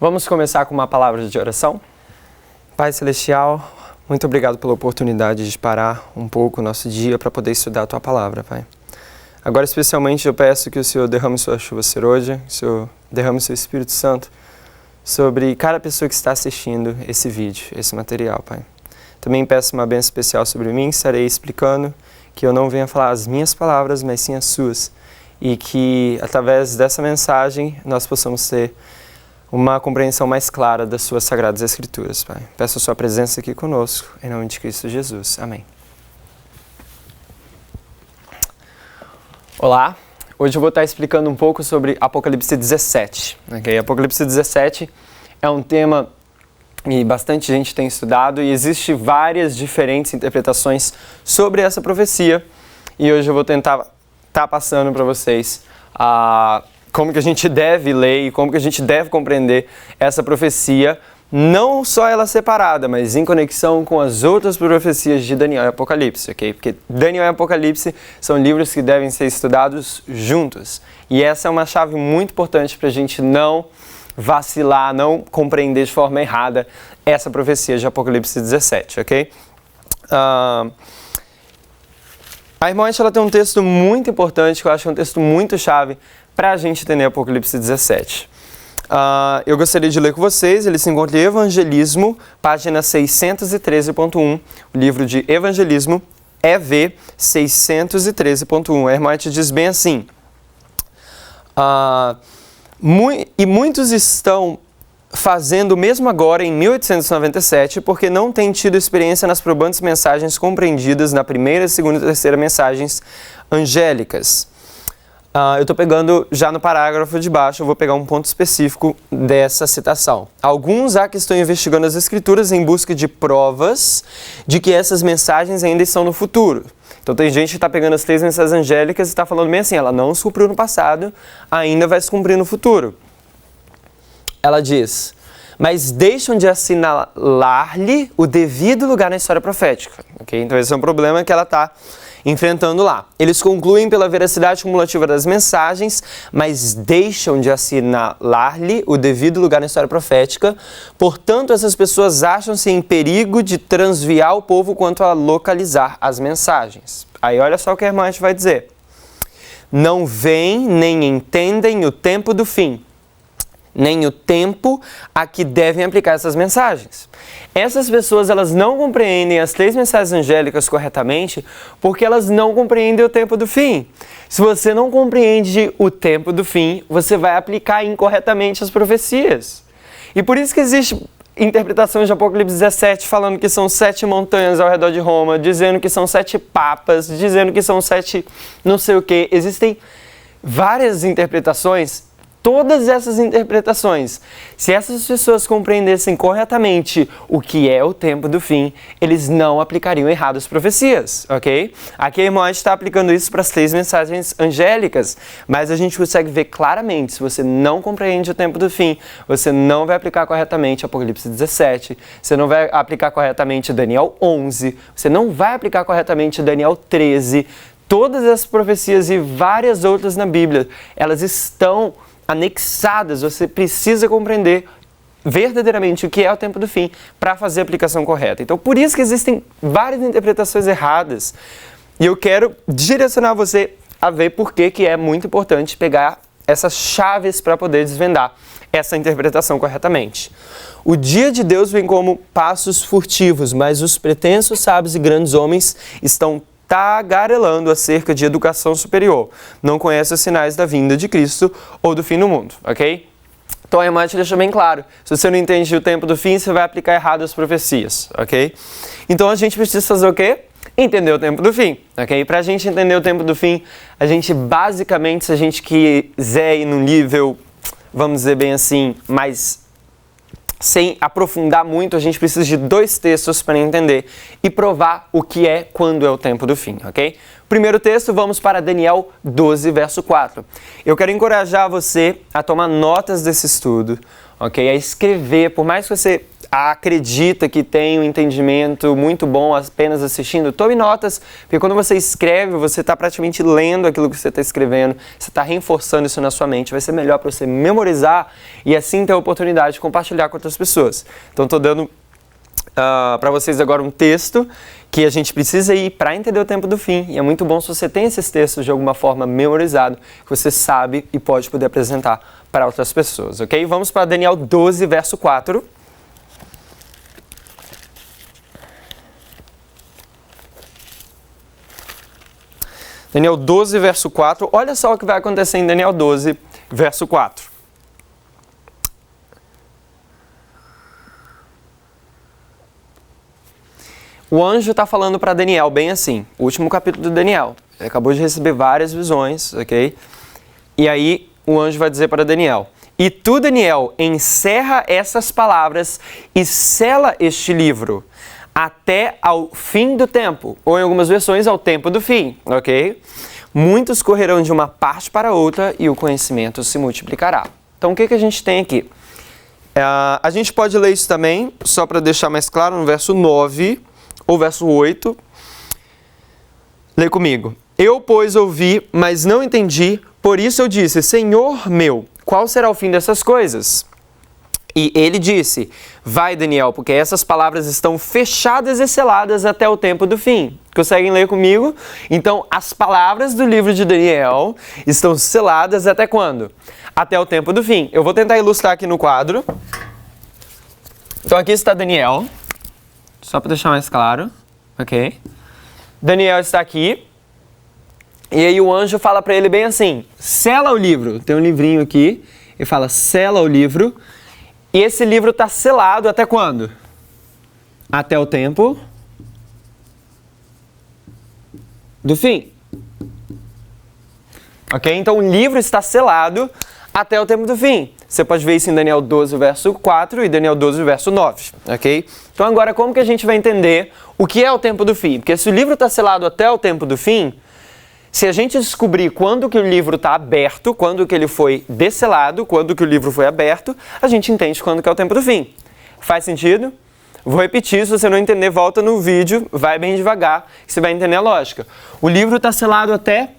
Vamos começar com uma palavra de oração? Pai Celestial, muito obrigado pela oportunidade de parar um pouco o nosso dia para poder estudar a Tua Palavra, Pai. Agora, especialmente, eu peço que o Senhor derrame sua chuva serôdia, que o Senhor derrame seu Espírito Santo sobre cada pessoa que está assistindo esse vídeo, esse material, Pai. Também peço uma bênção especial sobre mim, estarei explicando que eu não venha falar as minhas palavras, mas sim as suas. E que, através dessa mensagem, nós possamos ter uma compreensão mais clara das suas sagradas escrituras, Pai. Peço a sua presença aqui conosco, em nome de Cristo Jesus. Amém. Olá, hoje eu vou estar explicando um pouco sobre Apocalipse 17. Okay? Apocalipse 17 é um tema que bastante gente tem estudado e existe várias diferentes interpretações sobre essa profecia. E hoje eu vou tentar estar passando para vocês como que a gente deve ler e como que a gente deve compreender essa profecia, não só ela separada, mas em conexão com as outras profecias de Daniel e Apocalipse, ok? Porque Daniel e Apocalipse são livros que devem ser estudados juntos. E essa é uma chave muito importante para a gente não vacilar, não compreender de forma errada essa profecia de Apocalipse 17, ok? A irmã ela tem um texto muito importante, que eu acho que é um texto muito chave para a gente entender Apocalipse 17. Eu gostaria de ler com vocês, ele se encontra em Evangelismo, página 613.1, o livro de Evangelismo, EV 613.1. A irmã diz bem assim: e muitos estão fazendo mesmo agora em 1897 porque não têm tido experiência nas probantes mensagens compreendidas na primeira, segunda e terceira mensagens angélicas. Eu estou pegando já no parágrafo de baixo, eu vou pegar um ponto específico dessa citação. Alguns há que estão investigando as Escrituras em busca de provas de que essas mensagens ainda estão no futuro. Então tem gente que está pegando as 3 mensagens angélicas e está falando bem assim, ela não se cumpriu no passado, ainda vai se cumprir no futuro. Ela diz, mas deixam de assinalar-lhe o devido lugar na história profética. Okay? Então esse é um problema que ela está enfrentando lá. Eles concluem pela veracidade cumulativa das mensagens, mas deixam de assinalar-lhe o devido lugar na história profética. Portanto, essas pessoas acham-se em perigo de transviar o povo quanto a localizar as mensagens. Aí olha só o que a irmã vai dizer. Não veem nem entendem o tempo do fim, nem o tempo a que devem aplicar essas mensagens. Essas pessoas, elas não compreendem as 3 mensagens angélicas corretamente porque elas não compreendem o tempo do fim. Se você não compreende o tempo do fim, você vai aplicar incorretamente as profecias. E por isso que existe interpretações de Apocalipse 17 falando que são 7 montanhas ao redor de Roma, dizendo que são 7 papas, dizendo que são 7 não sei o que. Existem várias interpretações. Todas essas interpretações, se essas pessoas compreendessem corretamente o que é o tempo do fim, eles não aplicariam errado as profecias, ok? Aqui a irmã está aplicando isso para as 3 mensagens angélicas, mas a gente consegue ver claramente, se você não compreende o tempo do fim, você não vai aplicar corretamente Apocalipse 17, você não vai aplicar corretamente Daniel 11, você não vai aplicar corretamente Daniel 13, todas essas profecias e várias outras na Bíblia, elas estão anexadas, você precisa compreender verdadeiramente o que é o tempo do fim para fazer a aplicação correta. Então, por isso que existem várias interpretações erradas. E eu quero direcionar você a ver por que é muito importante pegar essas chaves para poder desvendar essa interpretação corretamente. O dia de Deus vem como passos furtivos, mas os pretensos sábios e grandes homens estão tagarelando acerca de educação superior. Não conhece os sinais da vinda de Cristo ou do fim do mundo, ok? Então a irmã te deixa bem claro. Se você não entende o tempo do fim, você vai aplicar errado as profecias, ok? Então a gente precisa fazer o quê? Entender o tempo do fim, ok? Para a gente entender o tempo do fim, a gente basicamente, se a gente quiser ir num nível, vamos dizer bem assim, mais sem aprofundar muito, a gente precisa de 2 textos para entender e provar o que é quando é o tempo do fim, ok? Primeiro texto, vamos para Daniel 12, verso 4. Eu quero encorajar você a tomar notas desse estudo, ok? A escrever, por mais que você acredita que tem um entendimento muito bom apenas assistindo, tome notas, porque quando você escreve, você está praticamente lendo aquilo que você está escrevendo, você está reforçando isso na sua mente, vai ser melhor para você memorizar e assim ter a oportunidade de compartilhar com outras pessoas. Então, estou dando para vocês agora um texto que a gente precisa ir para entender o tempo do fim, e é muito bom se você tem esses textos de alguma forma memorizado, que você sabe e pode poder apresentar para outras pessoas, ok? Vamos para Daniel 12, verso 4. Daniel 12, verso 4. Olha só o que vai acontecer em Daniel 12, verso 4. O anjo está falando para Daniel bem assim, o último capítulo de Daniel. Ele acabou de receber várias visões, ok? E aí o anjo vai dizer para Daniel: e tu, Daniel, encerra essas palavras e sela este livro até ao fim do tempo, ou em algumas versões, ao tempo do fim, ok? Muitos correrão de uma parte para outra e o conhecimento se multiplicará. Então, o que a gente tem aqui? A gente pode ler isso também, só para deixar mais claro, no verso 9 ou verso 8. Lê comigo. Eu, pois, ouvi, mas não entendi, por isso eu disse: Senhor meu, qual será o fim dessas coisas? E ele disse: vai, Daniel, porque essas palavras estão fechadas e seladas até o tempo do fim. Conseguem ler comigo? Então, as palavras do livro de Daniel estão seladas até quando? Até o tempo do fim. Eu vou tentar ilustrar aqui no quadro. Então, aqui está Daniel. Só para deixar mais claro. Ok? Daniel está aqui. E aí o anjo fala para ele bem assim: sela o livro. Tem um livrinho aqui. Ele fala: sela o livro. E esse livro está selado até quando? Até o tempo do fim. Ok? Então o livro está selado até o tempo do fim. Você pode ver isso em Daniel 12, verso 4 e Daniel 12, verso 9. Ok? Então agora como que a gente vai entender o que é o tempo do fim? Porque se o livro está selado até o tempo do fim, se a gente descobrir quando que o livro está aberto, quando que ele foi desselado, quando que o livro foi aberto, a gente entende quando que é o tempo do fim. Faz sentido? Vou repetir, se você não entender, volta no vídeo, vai bem devagar, que você vai entender a lógica. O livro está selado até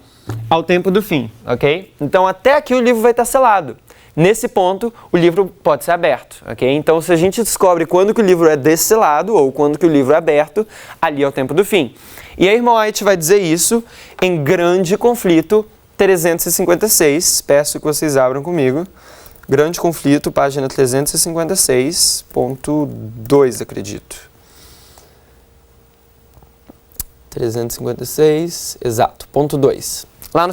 ao tempo do fim, ok? Então até aqui o livro vai estar selado. Nesse ponto, o livro pode ser aberto, ok? Então, se a gente descobre quando que o livro é desselado ou quando que o livro é aberto, ali é o tempo do fim. E a irmã White vai dizer isso em Grande Conflito 356. Peço que vocês abram comigo. Grande Conflito, página 356.2, acredito. 356, exato, ponto 2. Lá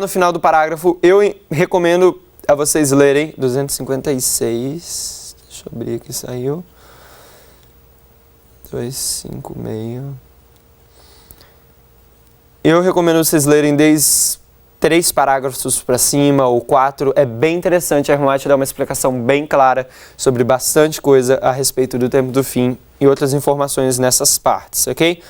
no final do parágrafo, eu recomendo a vocês lerem 256, deixa eu abrir aqui, saiu, 256, eu recomendo vocês lerem desde 3 parágrafos para cima ou 4, é bem interessante, a irmã te dá uma explicação bem clara sobre bastante coisa a respeito do tempo do fim e outras informações nessas partes, ok?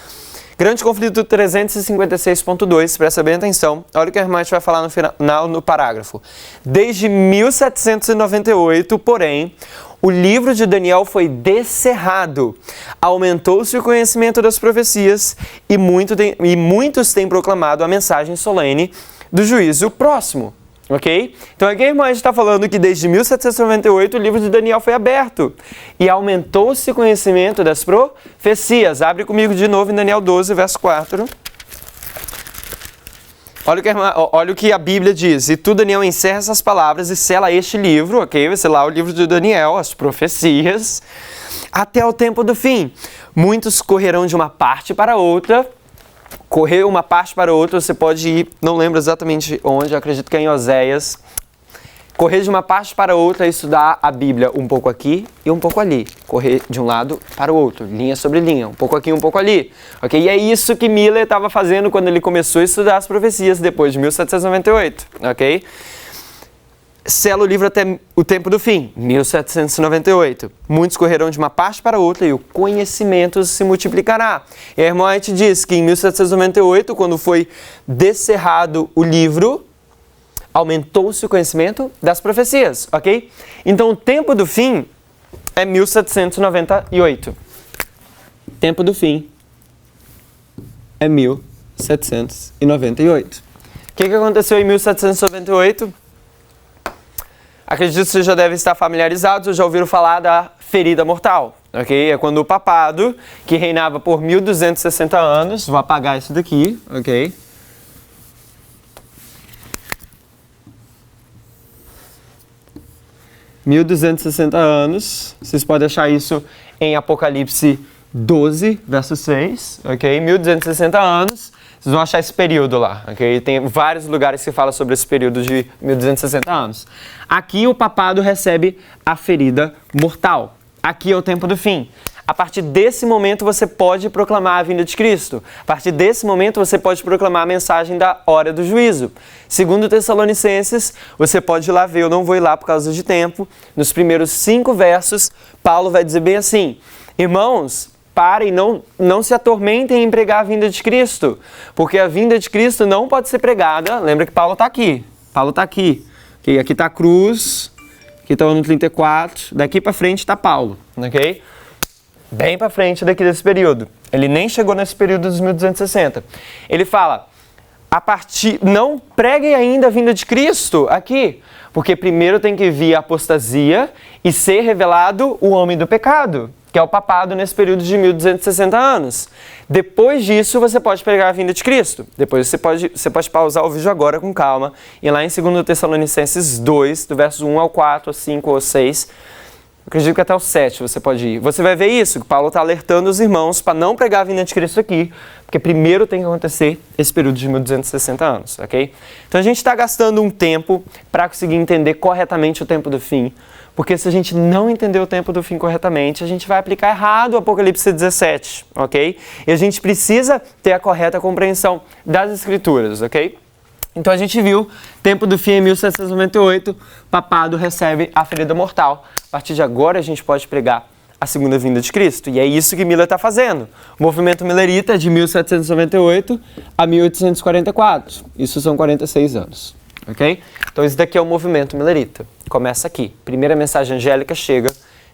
Grande Conflito 356.2, presta bem atenção. Olha o que a irmã vai falar no final, no parágrafo. Desde 1798, porém, o livro de Daniel foi descerrado. Aumentou-se o conhecimento das profecias e muitos têm proclamado a mensagem solene do juízo próximo. Ok? Então aqui a irmã está falando que desde 1798 o livro de Daniel foi aberto e aumentou-se o conhecimento das profecias. Abre comigo de novo em Daniel 12, verso 4. Olha o que a Bíblia diz. E tu, Daniel, encerra essas palavras e sela este livro, ok? Vai selar o livro de Daniel, as profecias, até o tempo do fim. Muitos correrão de uma parte para outra. Correr uma parte para outra, você pode ir, não lembro exatamente onde, acredito que é em Oséias. Correr de uma parte para outra é estudar a Bíblia um pouco aqui e um pouco ali. Correr de um lado para o outro, linha sobre linha, um pouco aqui e um pouco ali. Ok? E é isso que Miller estava fazendo quando ele começou a estudar as profecias depois de 1798. Ok? Sela o livro até o tempo do fim, 1798. Muitos correrão de uma parte para outra e o conhecimento se multiplicará. E a irmã White diz que em 1798, quando foi descerrado o livro, aumentou-se o conhecimento das profecias, ok? Então o tempo do fim é 1798. Tempo do fim é 1798. O que aconteceu em 1798? Acredito que vocês já devem estar familiarizados ou já ouviram falar da ferida mortal, ok? É quando o papado, que reinava por 1260 anos, vou apagar isso daqui, ok? (1260 anos), vocês podem achar isso em Apocalipse 12, verso 6, ok? 1260 anos, vocês vão achar esse período lá, ok? Tem vários lugares que falam sobre esse período de 1260 anos. Aqui o papado recebe a ferida mortal. Aqui é o tempo do fim. A partir desse momento você pode proclamar a vinda de Cristo. A partir desse momento você pode proclamar a mensagem da hora do juízo. Segundo Tessalonicenses, você pode ir lá ver, eu não vou ir lá por causa de tempo. Nos primeiros 5 versos, Paulo vai dizer bem assim: irmãos, parem, não se atormentem em pregar a vinda de Cristo, porque a vinda de Cristo não pode ser pregada. Lembra que Paulo está aqui. Paulo está aqui. Okay? Aqui está a cruz, aqui está o ano 34, daqui para frente está Paulo, ok? Bem para frente daqui desse período. Ele nem chegou nesse período dos 1260. Ele fala, não preguem ainda a vinda de Cristo aqui, porque primeiro tem que vir a apostasia e ser revelado o homem do pecado, que é o papado nesse período de 1260 anos. Depois disso, você pode pregar a vinda de Cristo. Depois você pode pausar o vídeo agora com calma e lá em 2 Tessalonicenses 2, do versos 1 ao 4, 5 ou 6, acredito que até o 7 você pode ir. Você vai ver isso, que Paulo está alertando os irmãos para não pregar a vinda de Cristo aqui, porque primeiro tem que acontecer esse período de 1260 anos, ok? Então a gente está gastando um tempo para conseguir entender corretamente o tempo do fim, porque se a gente não entender o tempo do fim corretamente, a gente vai aplicar errado o Apocalipse 17, ok? E a gente precisa ter a correta compreensão das Escrituras, ok? Então a gente viu, tempo do fim em 1798, papado recebe a ferida mortal. A partir de agora a gente pode pregar a segunda vinda de Cristo. E é isso que Miller está fazendo. O movimento millerita é de 1798 a 1844. Isso são 46 anos. Ok? Então esse daqui é o movimento millerita. Começa aqui. Primeira mensagem angélica chega,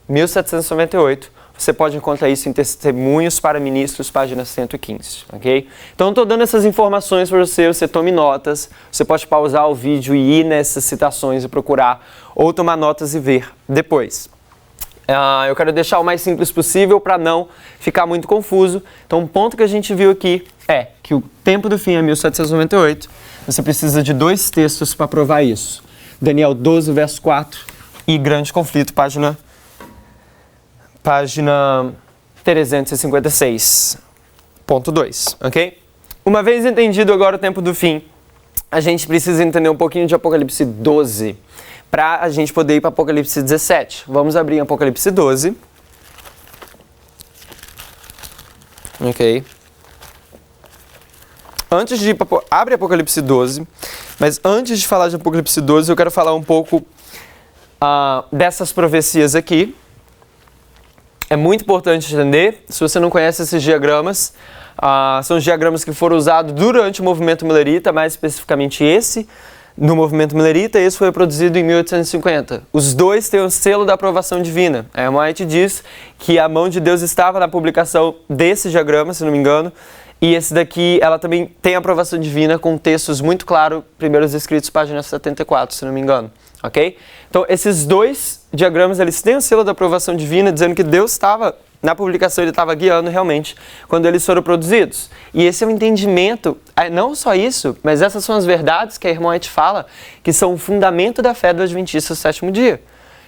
1798. Você pode encontrar isso em Testemunhos para Ministros, página 115, ok? Então, eu estou dando essas informações para você tome notas, você pode pausar o vídeo e ir nessas citações e procurar, ou tomar notas e ver depois. Eu quero deixar o mais simples possível para não ficar muito confuso. Então, o ponto que a gente viu aqui é que o tempo do fim é 1798, você precisa de 2 textos para provar isso. Daniel 12, verso 4 e Grande Conflito, página 356.2, ok? Uma vez entendido agora o tempo do fim, a gente precisa entender um pouquinho de Apocalipse 12, para a gente poder ir para Apocalipse 17. Vamos abrir Apocalipse 12. Ok. Antes de ir para... Abre Apocalipse 12, mas antes de falar de Apocalipse 12, eu quero falar um pouco dessas profecias aqui. É muito importante entender, se você não conhece esses diagramas, são os diagramas que foram usados durante o movimento millerita, mais especificamente esse, no movimento millerita, esse foi produzido em 1850. Os dois têm o selo da aprovação divina. A Ellen White diz que a mão de Deus estava na publicação desse diagrama, se não me engano, e esse daqui, ela também tem aprovação divina com textos muito claros, primeiros escritos, página 74, se não me engano. Ok? Então, esses 2 diagramas, eles têm o selo da aprovação divina, dizendo que Deus estava, na publicação, ele estava guiando realmente quando eles foram produzidos. E esse é o entendimento, não só isso, mas essas são as verdades que a irmã White fala, que são o fundamento da fé do Adventista do 7º dia.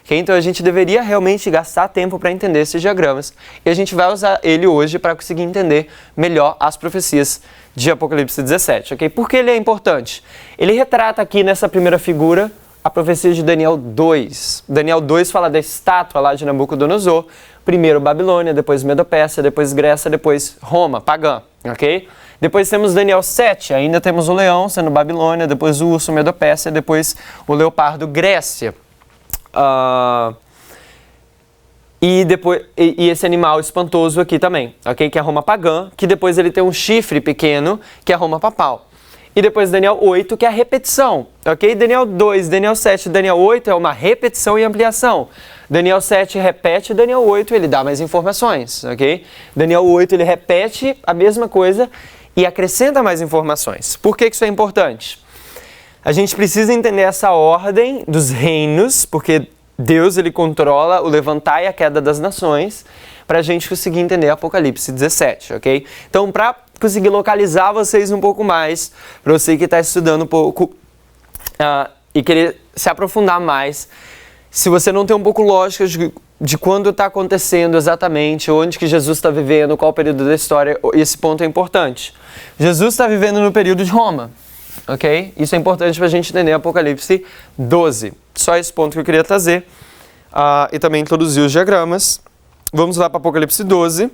Okay? Então, a gente deveria realmente gastar tempo para entender esses diagramas. E a gente vai usar ele hoje para conseguir entender melhor as profecias de Apocalipse 17. Okay? Por que ele é importante? Ele retrata aqui nessa primeira figura a profecia de Daniel 2. Daniel 2 fala da estátua lá de Nabucodonosor, primeiro Babilônia, depois Medo-Pérsia, depois Grécia, depois Roma, pagã, ok? Depois temos Daniel 7, ainda temos o leão sendo Babilônia, depois o urso Medo-Pérsia, depois o leopardo Grécia. E esse animal espantoso aqui também, ok? Que é Roma pagã, que depois ele tem um chifre pequeno, que é Roma papal. e depois Daniel 8, que é a repetição, ok? Daniel 2, Daniel 7, Daniel 8 é uma repetição e ampliação. Daniel 7 repete, Daniel 8 ele dá mais informações, ok? Daniel 8 ele repete a mesma coisa e acrescenta mais informações. Por que isso é importante? A gente precisa entender essa ordem dos reinos, porque Deus ele controla o levantar e a queda das nações, para a gente conseguir entender Apocalipse 17, ok? Então, para conseguir localizar vocês um pouco mais, para você que está estudando um pouco e querer se aprofundar mais, se você não tem um pouco lógica de quando está acontecendo exatamente, onde que Jesus está vivendo, qual o período da história, esse ponto é importante. Jesus está vivendo no período de Roma, ok? Isso é importante para a gente entender Apocalipse 12. Só esse ponto que eu queria trazer e também introduzir os diagramas. Vamos lá para Apocalipse 12.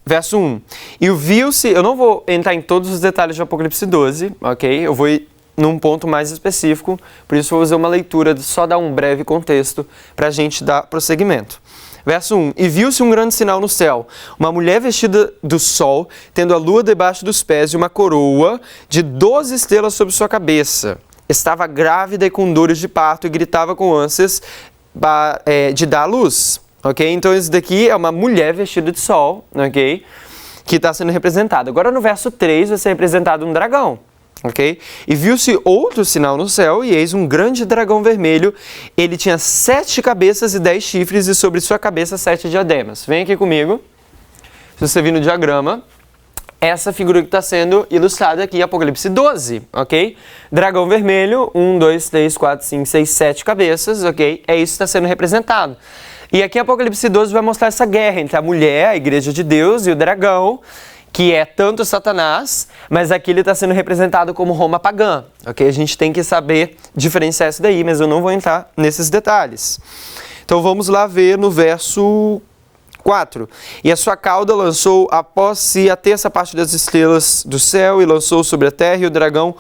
Verso 1. E viu-se, eu não vou entrar em todos os detalhes de Apocalipse 12, ok? Eu vou ir num ponto mais específico, por isso vou fazer uma leitura, só dar um breve contexto para a gente dar prosseguimento. Verso 1. E viu-se um grande sinal no céu, uma mulher vestida do sol, tendo a lua debaixo dos pés e uma coroa de 12 estrelas sobre sua cabeça. Estava grávida e com dores de parto e gritava com ânsias de dar à luz. Ok? Então isso daqui é uma mulher vestida de sol, ok? Que está sendo representada. Agora no verso 3 vai ser representado um dragão. Ok? E viu-se outro sinal no céu, e eis um grande dragão vermelho. Ele tinha 7 cabeças e 10 chifres, e sobre sua cabeça 7 diademas. Vem aqui comigo. Se você vir no diagrama, essa figura que está sendo ilustrada aqui em Apocalipse 12, ok? Dragão vermelho, 1, 2, 3, 4, 5, 6, 7 cabeças, ok? É isso que está sendo representado. E aqui em Apocalipse 12 vai mostrar essa guerra entre a mulher, a igreja de Deus, e o dragão, que é tanto Satanás, mas aqui ele está sendo representado como Roma pagã, ok? A gente tem que saber diferenciar isso daí, mas eu não vou entrar nesses detalhes. Então vamos lá ver no verso 4. E a sua cauda lançou após si a terça parte das estrelas do céu e lançou sobre a terra, e o dragão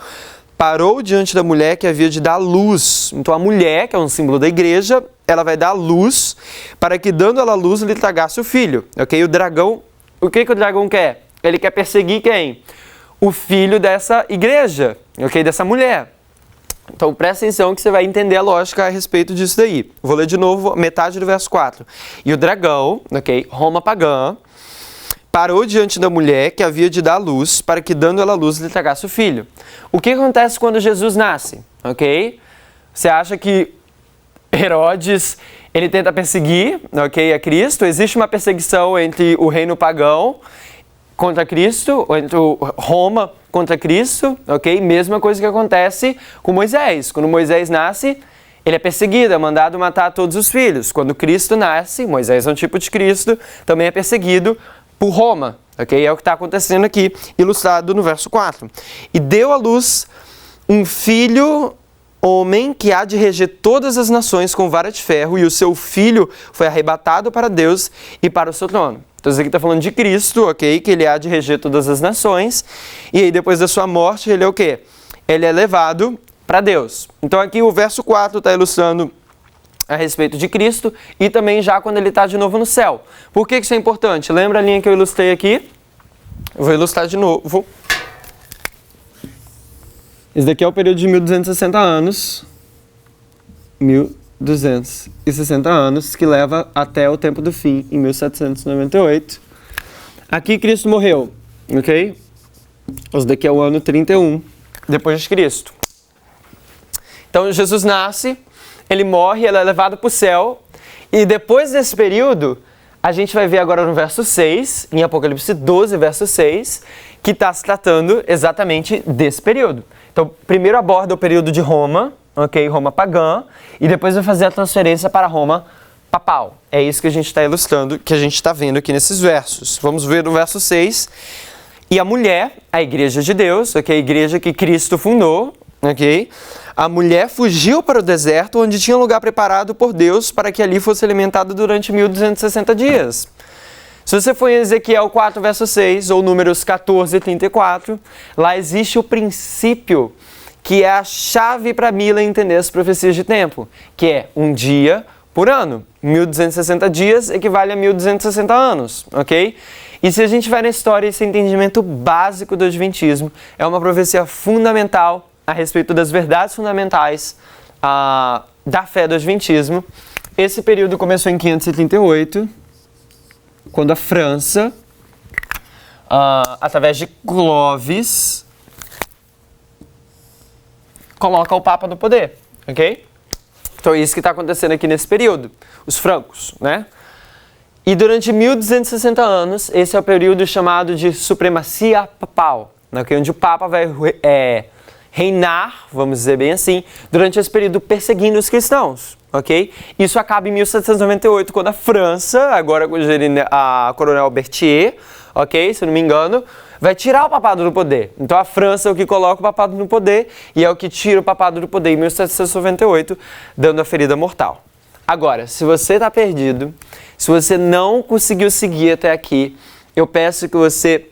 parou diante da mulher que havia de dar luz. Então a mulher, que é um símbolo da igreja, ela vai dar luz para que, dando ela luz, lhe tragasse o filho. Ok? O dragão, o que o dragão quer? Ele quer perseguir quem? O filho dessa igreja, ok? Dessa mulher. Então presta atenção que você vai entender a lógica a respeito disso daí. Vou ler de novo metade do verso 4. E o dragão, ok? Roma pagã, parou diante da mulher que havia de dar luz para que, dando ela luz, lhe tragasse o filho. O que acontece quando Jesus nasce? Ok? Você acha que Herodes, ele tenta perseguir, ok, a Cristo? Existe uma perseguição entre o reino pagão contra Cristo, ou entre Roma contra Cristo, ok? Mesma coisa que acontece com Moisés. Quando Moisés nasce, ele é perseguido, é mandado matar todos os filhos. Quando Cristo nasce, Moisés é um tipo de Cristo, também é perseguido por Roma, ok? É o que está acontecendo aqui, ilustrado no verso 4. E deu à luz um filho homem que há de reger todas as nações com vara de ferro, e o seu filho foi arrebatado para Deus e para o seu trono. Então isso aqui está falando de Cristo, ok? Que ele há de reger todas as nações, e aí depois da sua morte ele é o quê? Ele é levado para Deus. Então aqui o verso 4 está ilustrando a respeito de Cristo e também já quando ele está de novo no céu. Por que isso é importante? Lembra a linha que eu ilustrei aqui? Eu vou ilustrar de novo. Esse daqui é o período de 1260 anos. 1260 anos, que leva até o tempo do fim, em 1798. Aqui Cristo morreu, ok? Esse daqui é o ano 31 depois de Cristo. Então Jesus nasce, ele morre, ele é levado para o céu, e depois desse período, a gente vai ver agora no verso 6, em Apocalipse 12, verso 6, que está se tratando exatamente desse período. Então, primeiro aborda o período de Roma, ok? Roma pagã, e depois vai fazer a transferência para Roma papal. É isso que a gente está ilustrando, que a gente está vendo aqui nesses versos. Vamos ver no verso 6. E a mulher, a igreja de Deus, ok? A igreja que Cristo fundou, ok? A mulher fugiu para o deserto, onde tinha um lugar preparado por Deus para que ali fosse alimentada durante 1260 dias. Se você for em Ezequiel 4, verso 6, ou Números 14, 34, lá existe o princípio que é a chave para Mila entender as profecias de tempo, que é um dia por ano. 1260 dias equivale a 1260 anos, ok? E se a gente vai na história, esse entendimento básico do Adventismo é uma profecia fundamental a respeito das verdades fundamentais da fé do Adventismo. Esse período começou em 538, quando a França, através de Clovis, coloca o Papa no poder, ok? Então é isso que está acontecendo aqui nesse período, os francos, né? E durante 1260 anos, esse é o período chamado de supremacia papal, né? Onde o Papa vai reinar, vamos dizer bem assim, durante esse período perseguindo os cristãos, ok? Isso acaba em 1798, quando a França, agora com a Coronel Berthier, ok? Se eu não me engano, vai tirar o papado do poder. Então a França é o que coloca o papado no poder e é o que tira o papado do poder em 1798, dando a ferida mortal. Agora, se você está perdido, se você não conseguiu seguir até aqui, eu peço que você...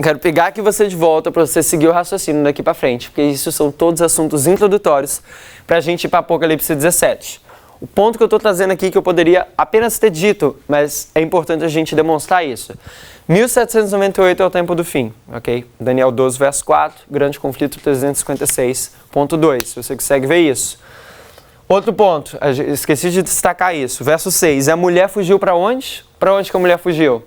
Quero pegar aqui você de volta para você seguir o raciocínio daqui para frente, porque isso são todos assuntos introdutórios para a gente ir para Apocalipse 17. O ponto que eu estou trazendo aqui, que eu poderia apenas ter dito, mas é importante a gente demonstrar isso. 1798 é o tempo do fim, ok? Daniel 12, verso 4, grande conflito 356.2, se você consegue ver isso. Outro ponto, esqueci de destacar isso, verso 6, a mulher fugiu para onde? Para onde que a mulher fugiu?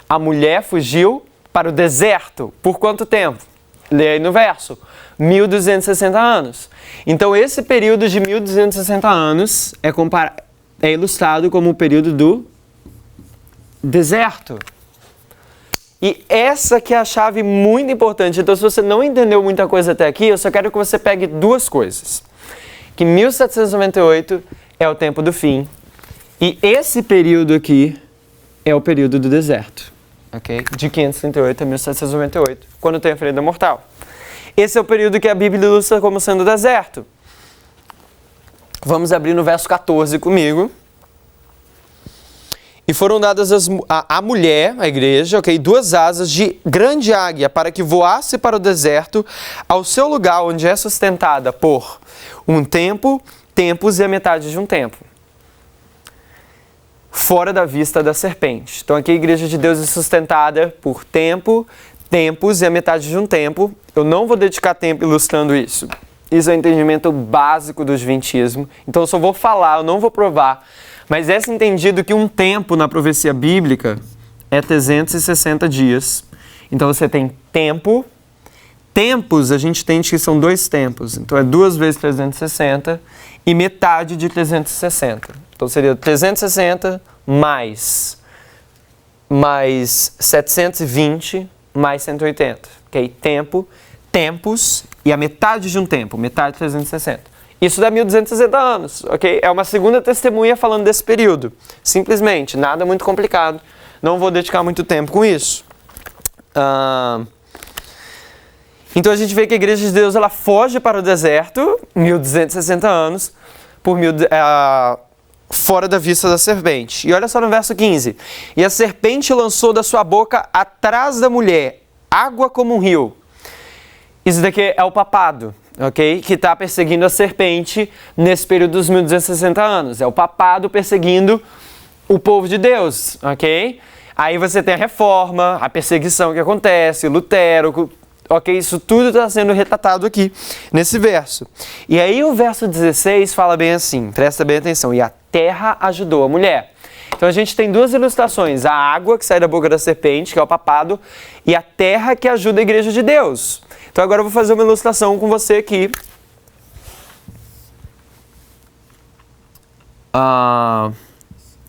A mulher fugiu para o deserto. Por quanto tempo? Lê aí no verso. 1260 anos. Então esse período de 1260 anos é ilustrado como o período do deserto. E essa que é a chave muito importante. Então se você não entendeu muita coisa até aqui, eu só quero que você pegue duas coisas. Que 1798 é o tempo do fim. E esse período aqui é o período do deserto. Okay? De 538 a 1798, quando tem a ferida mortal. Esse é o período que a Bíblia ilustra como sendo deserto. Vamos abrir no verso 14 comigo. E foram dadas à mulher, à igreja, okay, 2 asas de grande águia para que voasse para o deserto, ao seu lugar onde é sustentada por um tempo, tempos e a metade de um tempo. Fora da vista da serpente. Então aqui a igreja de Deus é sustentada por tempo, tempos e a metade de um tempo. Eu não vou dedicar tempo ilustrando isso. Isso é o entendimento básico do adventismo. Então eu só vou falar, eu não vou provar. Mas é entendido que um tempo na profecia bíblica é 360 dias. Então você tem tempo. Tempos a gente entende que são 2 tempos. Então é 2 vezes 360 e metade de 360. Então seria 360 mais 720 mais 180. Ok? Tempo, tempos e a metade de um tempo, metade de 360. Isso dá 1260 anos, ok? É uma segunda testemunha falando desse período. Simplesmente, nada muito complicado. Não vou dedicar muito tempo com isso. Então a gente vê que a Igreja de Deus ela foge para o deserto, 1260 anos, fora da vista da serpente. E olha só no verso 15. E a serpente lançou da sua boca atrás da mulher água como um rio. Isso daqui é o papado, ok? Que está perseguindo a serpente nesse período dos 1260 anos. É o papado perseguindo o povo de Deus, ok? Aí você tem a reforma, a perseguição que acontece, Lutero, ok? Isso tudo está sendo retratado aqui nesse verso. E aí o verso 16 fala bem assim, presta bem atenção. E a terra ajudou a mulher. Então a gente tem 2 ilustrações. A água que sai da boca da serpente, que é o papado, e a terra que ajuda a igreja de Deus. Então agora eu vou fazer uma ilustração com você aqui.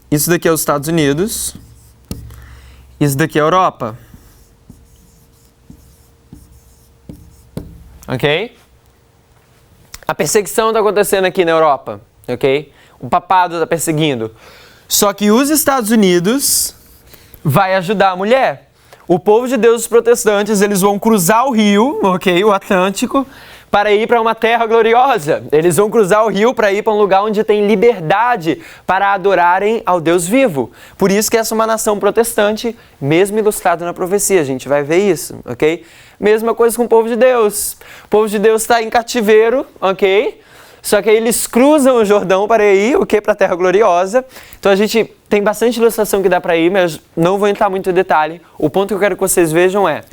Isso daqui é os Estados Unidos. Isso daqui é a Europa. Ok? A perseguição está acontecendo aqui na Europa. Ok? O papado está perseguindo. Só que os Estados Unidos vai ajudar a mulher. O povo de Deus, os protestantes, eles vão cruzar o rio, ok, o Atlântico, para ir para uma terra gloriosa. Eles vão cruzar o rio para ir para um lugar onde tem liberdade para adorarem ao Deus vivo. Por isso que essa é uma nação protestante, mesmo ilustrado na profecia. A gente vai ver isso, ok? Mesma coisa com o povo de Deus. O povo de Deus está em cativeiro, ok? Só que aí eles cruzam o Jordão para ir, o quê? Para a Terra Gloriosa. Então a gente tem bastante ilustração que dá para ir, mas não vou entrar muito em detalhe. O ponto que eu quero que vocês vejam é,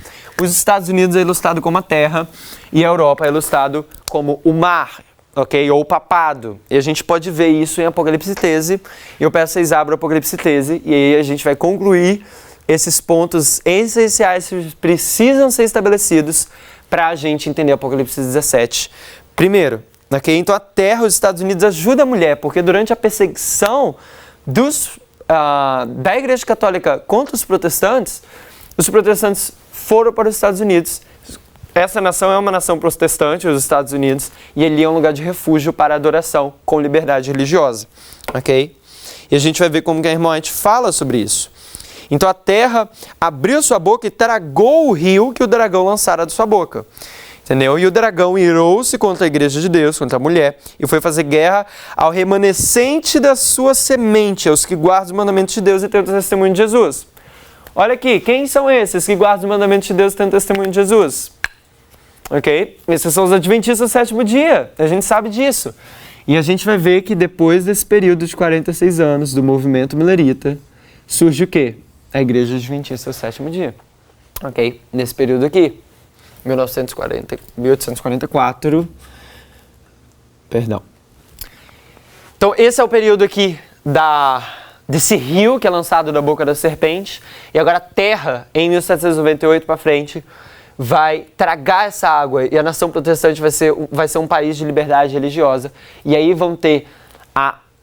os Estados Unidos é ilustrado como a Terra e a Europa é ilustrado como o mar, ok? Ou o papado. E a gente pode ver isso em Apocalipse 13. Eu peço que vocês abram Apocalipse 13 e aí a gente vai concluir esses pontos essenciais que precisam ser estabelecidos para a gente entender Apocalipse 17. Primeiro, okay? Então a Terra, os Estados Unidos ajuda a mulher, porque durante a perseguição da Igreja Católica contra os protestantes foram para os Estados Unidos. Essa nação é uma nação protestante, os Estados Unidos, e ali é um lugar de refúgio para adoração com liberdade religiosa. Ok? E a gente vai ver como que a irmã White fala sobre isso. Então a terra abriu sua boca e tragou o rio que o dragão lançara de sua boca. Entendeu? E o dragão irou-se contra a igreja de Deus, contra a mulher, e foi fazer guerra ao remanescente da sua semente, aos que guardam os mandamentos de Deus e têm o testemunho de Jesus. Olha aqui, quem são esses que guardam os mandamentos de Deus e têm o testemunho de Jesus? Ok? Esses são os adventistas do sétimo dia, a gente sabe disso. E a gente vai ver que depois desse período de 46 anos do movimento milerita, surge o quê? A igreja adventista do sétimo dia. Ok? Nesse período aqui. 1844. Perdão. Então, esse é o período aqui desse rio que é lançado da boca da serpente. E agora a terra, em 1798 para frente, vai tragar essa água. E a nação protestante vai ser um país de liberdade religiosa. E aí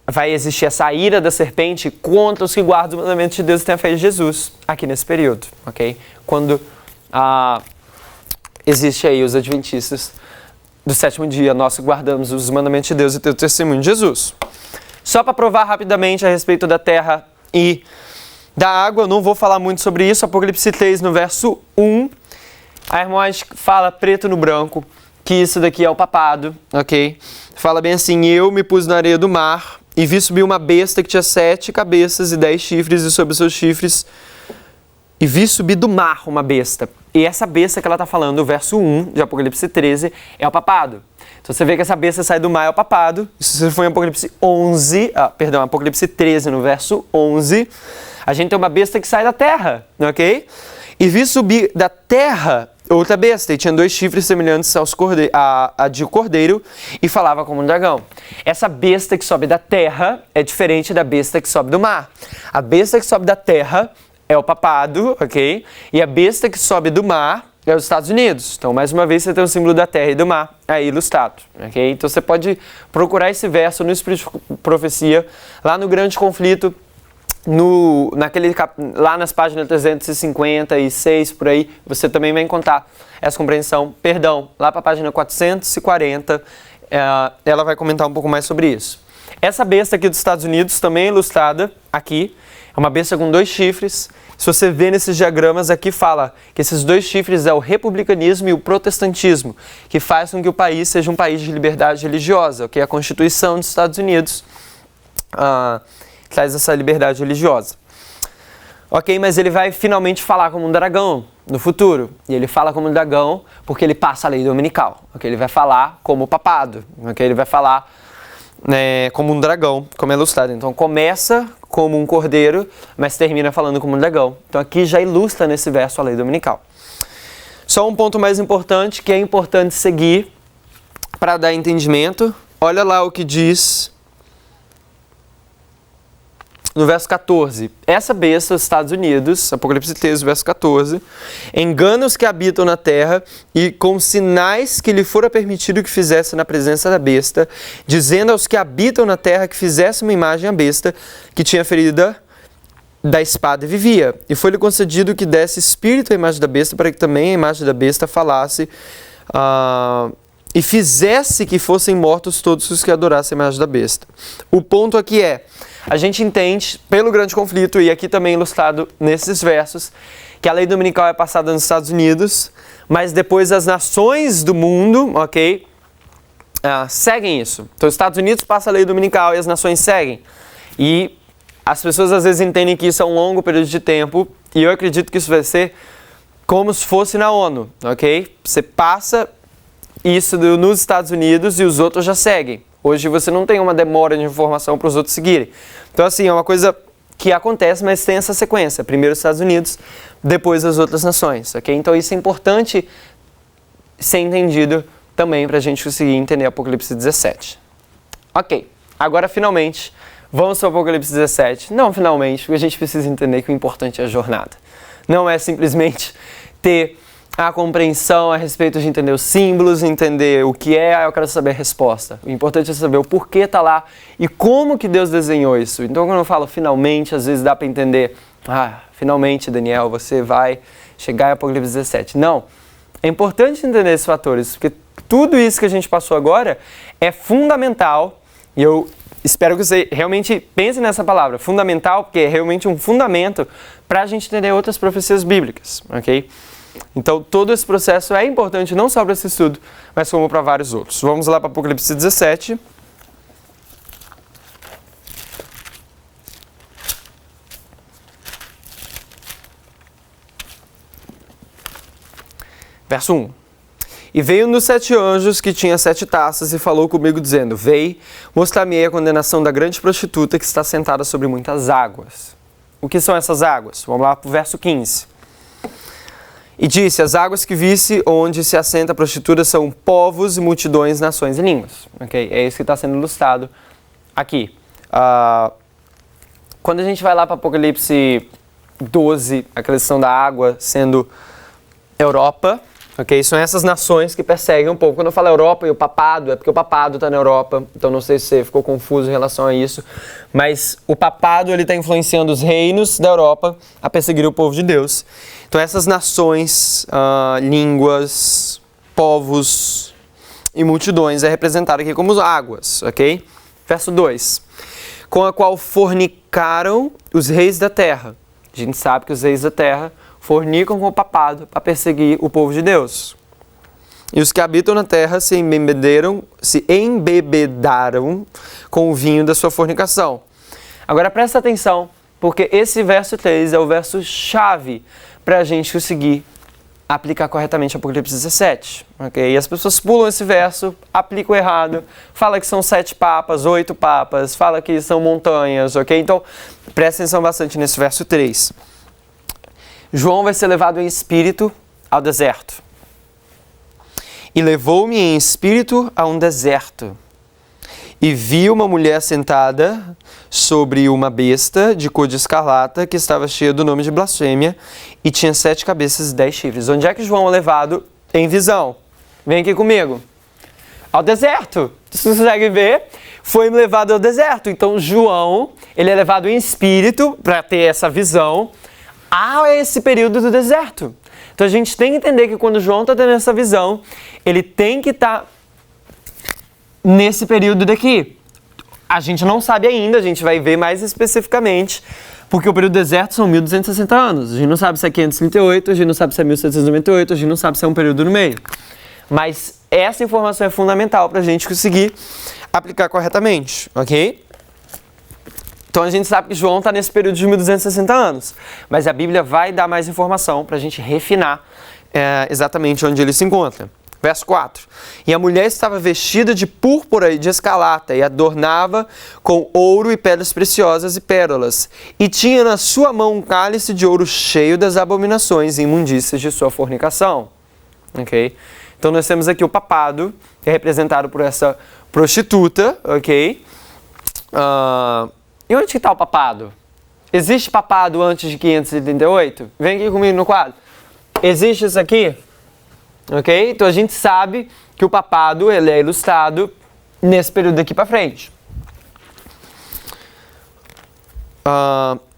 vai existir essa ira da serpente contra os que guardam os mandamentos de Deus e têm a fé em Jesus. Aqui nesse período. Ok? Quando existe aí os adventistas do sétimo dia, nós guardamos os mandamentos de Deus e temos o testemunho de Jesus. Só para provar rapidamente a respeito da terra e da água, eu não vou falar muito sobre isso. Apocalipse 3, no verso 1, a irmã fala preto no branco que isso daqui é o papado, ok? Fala bem assim, eu me pus na areia do mar e vi subir uma besta que tinha 7 cabeças e 10 chifres e sobre seus chifres e vi subir do mar uma besta. E essa besta que ela está falando, o verso 1 de Apocalipse 13, é o papado. Então você vê que essa besta sai do mar, é o papado. Se você for em Apocalipse 13, no verso 11, a gente tem uma besta que sai da terra, ok? E vi subir da terra outra besta, e tinha 2 chifres semelhantes a de cordeiro, e falava como um dragão. Essa besta que sobe da terra é diferente da besta que sobe do mar. A besta que sobe da terra é o papado, ok? E a besta que sobe do mar é os Estados Unidos. Então, mais uma vez, você tem o símbolo da terra e do mar aí ilustrado, ok? Então, você pode procurar esse verso no Espírito de Profecia, lá no Grande Conflito, lá nas páginas 356, por aí, você também vai encontrar essa compreensão. Perdão, lá para a página 440, ela vai comentar um pouco mais sobre isso. Essa besta aqui dos Estados Unidos também é ilustrada aqui. É uma besta com 2 chifres. Se você vê nesses diagramas aqui, fala que esses 2 chifres é o republicanismo e o protestantismo, que faz com que o país seja um país de liberdade religiosa, que é a Constituição dos Estados Unidos traz essa liberdade religiosa. Ok, mas ele vai finalmente falar como um dragão no futuro. E ele fala como um dragão porque ele passa a lei dominical. Ok, ele vai falar como papado. Ok, ele vai falar como um dragão, como é ilustrado. Então começa como um cordeiro, mas termina falando como um dragão. Então aqui já ilustra nesse verso a lei dominical. Só um ponto mais importante, que é importante seguir para dar entendimento. Olha lá o que diz no verso 14. Essa besta, os Estados Unidos, Apocalipse 13, verso 14, engana os que habitam na terra e com sinais que lhe fora permitido que fizesse na presença da besta, dizendo aos que habitam na terra que fizesse uma imagem à besta, que tinha ferida da espada e vivia. E foi-lhe concedido que desse espírito à imagem da besta, para que também a imagem da besta falasse e fizesse que fossem mortos todos os que adorassem a imagem da besta. O ponto aqui é, a gente entende, pelo grande conflito, e aqui também ilustrado nesses versos, que a lei dominical é passada nos Estados Unidos, mas depois as nações do mundo, ok, seguem isso. Então os Estados Unidos passam a lei dominical e as nações seguem. E as pessoas às vezes entendem que isso é um longo período de tempo, e eu acredito que isso vai ser como se fosse na ONU, ok? Você passa isso nos Estados Unidos e os outros já seguem. Hoje você não tem uma demora de informação para os outros seguirem. Então, assim, é uma coisa que acontece, mas tem essa sequência. Primeiro os Estados Unidos, depois as outras nações, ok? Então, isso é importante ser entendido também para a gente conseguir entender Apocalipse 17. Ok, agora finalmente, vamos para o Apocalipse 17. Não finalmente, porque a gente precisa entender que o importante é a jornada. Não é simplesmente ter a compreensão a respeito de entender os símbolos, entender o que é, eu quero saber a resposta. O importante é saber o porquê está lá e como que Deus desenhou isso. Então, quando eu falo finalmente, às vezes dá para entender, finalmente, Daniel, você vai chegar em Apocalipse 17. Não, é importante entender esses fatores, porque tudo isso que a gente passou agora é fundamental, e eu espero que você realmente pense nessa palavra, fundamental, porque é realmente um fundamento para a gente entender outras profecias bíblicas, ok? Então, todo esse processo é importante não só para esse estudo, mas como para vários outros. Vamos lá para Apocalipse 17. Verso 1. E veio um dos 7 anjos que tinha 7 taças e falou comigo dizendo, Vei, mostrar-me-ei a condenação da grande prostituta que está sentada sobre muitas águas. O que são essas águas? Vamos lá para o verso 15. E disse, as águas que visse onde se assenta a prostituta são povos, multidões, nações e línguas. Okay? É isso que está sendo ilustrado aqui. Quando a gente vai lá para Apocalipse 12, a questão da água sendo Europa, ok? São essas nações que perseguem um pouco. Quando eu falo Europa e o papado, é porque o papado está na Europa, então não sei se você ficou confuso em relação a isso, mas o papado está influenciando os reinos da Europa a perseguir o povo de Deus. Então essas nações, línguas, povos e multidões é representado aqui como águas, ok? Verso 2. Com a qual fornicaram os reis da terra. A gente sabe que os reis da terra fornicam com o papado para perseguir o povo de Deus. E os que habitam na terra se embebedaram com o vinho da sua fornicação. Agora presta atenção, porque esse verso 3 é o verso chave para a gente conseguir aplicar corretamente Apocalipse 17. Okay? E as pessoas pulam esse verso, aplicam errado, fala que são 7 papas, 8 papas, fala que são montanhas, ok? Então, presta atenção bastante nesse verso 3. João vai ser levado em espírito ao deserto. E levou-me em espírito a um deserto. E vi uma mulher sentada sobre uma besta de cor de escarlata que estava cheia do nome de blasfêmia e tinha 7 cabeças e 10 chifres. Onde é que João é levado em visão? Vem aqui comigo. Ao deserto. Você consegue ver? Foi levado ao deserto. Então João, ele é levado em espírito para ter essa visão a esse período do deserto. Então a gente tem que entender que quando João está tendo essa visão, ele tem que estar nesse período daqui. A gente não sabe ainda, a gente vai ver mais especificamente, porque o período do deserto são 1260 anos. A gente não sabe se é 538, a gente não sabe se é 1798, a gente não sabe se é um período no meio. Mas essa informação é fundamental para a gente conseguir aplicar corretamente, ok? Então a gente sabe que João está nesse período de 1260 anos, mas a Bíblia vai dar mais informação para a gente refinar exatamente onde ele se encontra. Verso 4. E a mulher estava vestida de púrpura e de escarlata e adornava com ouro e pedras preciosas e pérolas. E tinha na sua mão um cálice de ouro cheio das abominações e imundícias de sua fornicação. Ok? Então nós temos aqui o papado, que é representado por essa prostituta. Ok? E onde que está o papado? Existe papado antes de 538? Vem aqui comigo no quadro. Existe isso aqui? Ok? Então a gente sabe que o papado ele é ilustrado nesse período daqui para frente.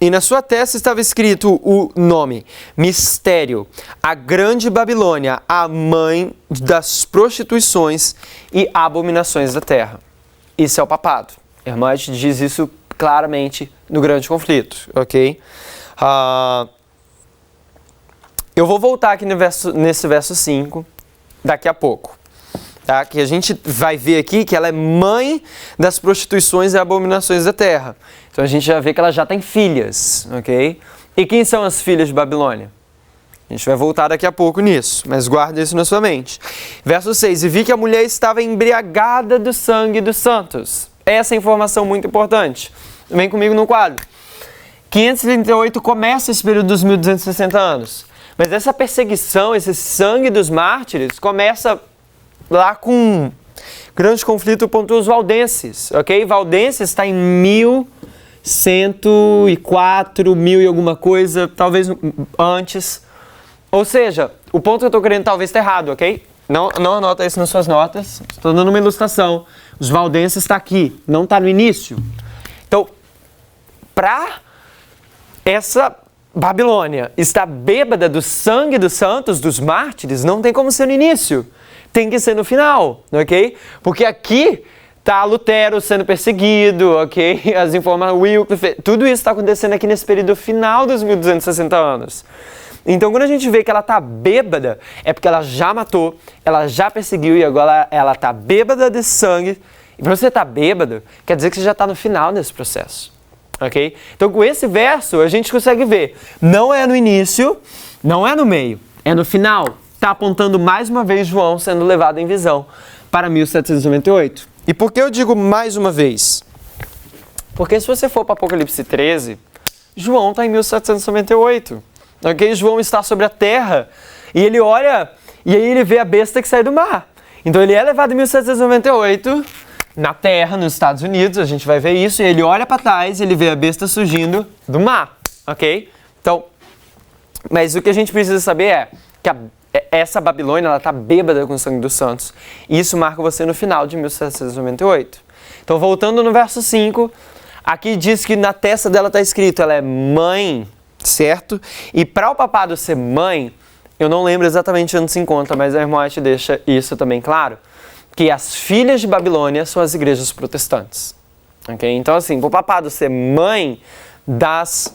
E na sua testa estava escrito o nome, Mistério, a Grande Babilônia, a mãe das prostituições e abominações da terra. Isso é o papado. Hermógenes diz isso claramente no Grande Conflito, ok? Eu vou voltar aqui nesse verso 5 daqui a pouco, tá? Que a gente vai ver aqui que ela é mãe das prostituições e abominações da terra. Então a gente já vê que ela já tem filhas, ok? E quem são as filhas de Babilônia? A gente vai voltar daqui a pouco nisso, mas guarda isso na sua mente. Verso 6, e vi que a mulher estava embriagada do sangue dos santos. Essa é informação muito importante. Vem comigo no quadro. 538 começa esse período dos 1260 anos. Mas essa perseguição, esse sangue dos mártires, começa lá com um grande conflito contra os valdenses, ok? Valdenses está em 1104, 1000 e alguma coisa, talvez antes. Ou seja, o ponto que eu estou querendo talvez está errado, ok? Não anota isso nas suas notas, estou dando uma ilustração. Os valdenses está aqui, não está no início. Então, para essa Babilônia estar bêbada do sangue dos santos, dos mártires, não tem como ser no início. Tem que ser no final, ok? Porque aqui está Lutero sendo perseguido, ok? As informações, Wycliffe, tudo isso está acontecendo aqui nesse período final dos 1260 anos. Então, quando a gente vê que ela está bêbada, é porque ela já matou, ela já perseguiu e agora ela está bêbada de sangue. E para você estar bêbado, quer dizer que você já está no final desse processo, ok? Então, com esse verso, a gente consegue ver, não é no início, não é no meio, é no final. Está apontando mais uma vez João sendo levado em visão para 1798. E por que eu digo mais uma vez? Porque se você for para Apocalipse 13, João está em 1798. Ok? João está sobre a terra e ele olha e aí ele vê a besta que sai do mar. Então ele é levado em 1798 na terra, nos Estados Unidos, a gente vai ver isso, e ele olha para trás e ele vê a besta surgindo do mar. Ok? Então, mas o que a gente precisa saber é que essa Babilônia, ela está bêbada com o sangue dos santos. E isso marca você no final de 1798. Então, voltando no verso 5, aqui diz que na testa dela está escrito, ela é mãe, certo? E para o papado ser mãe, eu não lembro exatamente onde se encontra, mas a irmã te deixa isso também claro, que as filhas de Babilônia são as igrejas protestantes. Ok? Então, assim, para o papado ser mãe das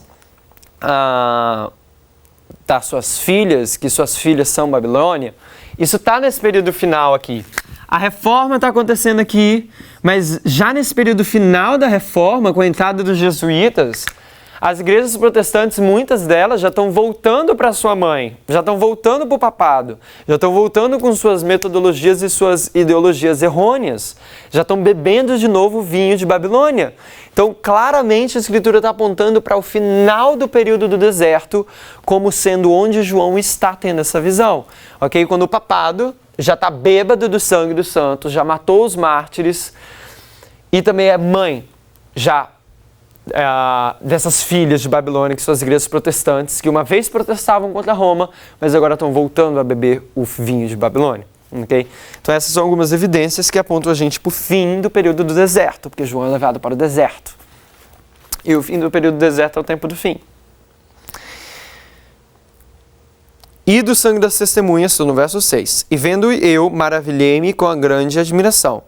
suas filhas, que suas filhas são Babilônia, isso está nesse período final aqui. A reforma está acontecendo aqui, mas já nesse período final da reforma, com a entrada dos jesuítas, as igrejas protestantes, muitas delas já estão voltando para sua mãe, já estão voltando para o papado, já estão voltando com suas metodologias e suas ideologias errôneas, já estão bebendo de novo o vinho de Babilônia. Então, claramente, a Escritura está apontando para o final do período do deserto como sendo onde João está tendo essa visão. Ok? Quando o papado já está bêbado do sangue dos santos, já matou os mártires e também é mãe já dessas filhas de Babilônia, que são as igrejas protestantes, que uma vez protestavam contra Roma, mas agora estão voltando a beber o vinho de Babilônia. Okay? Então essas são algumas evidências que apontam a gente para o fim do período do deserto, porque João é levado para o deserto. E o fim do período do deserto é o tempo do fim. E do sangue das testemunhas, estou no verso 6. E vendo eu, maravilhei-me com a grande admiração.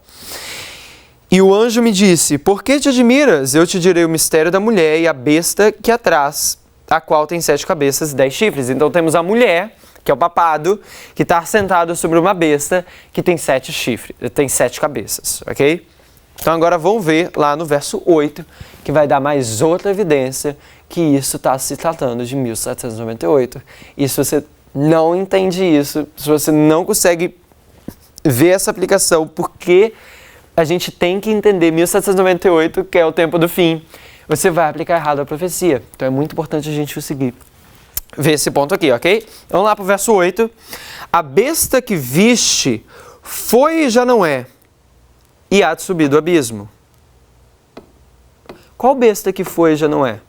E o anjo me disse, por que te admiras? Eu te direi o mistério da mulher e a besta que atrás, a qual tem 7 cabeças e 10 chifres. Então temos a mulher, que é o papado, que está sentado sobre uma besta que tem 7 chifres, tem 7 cabeças, ok? Então agora vamos ver lá no verso 8, que vai dar mais outra evidência que isso está se tratando de 1798. E se você não entende isso, se você não consegue ver essa aplicação, porque a gente tem que entender 1798, que é o tempo do fim, você vai aplicar errado a profecia. Então é muito importante a gente conseguir ver esse ponto aqui, ok? Vamos lá para o verso 8. A besta que viste foi e já não é, e há de subir do abismo. Qual besta que foi e já não é,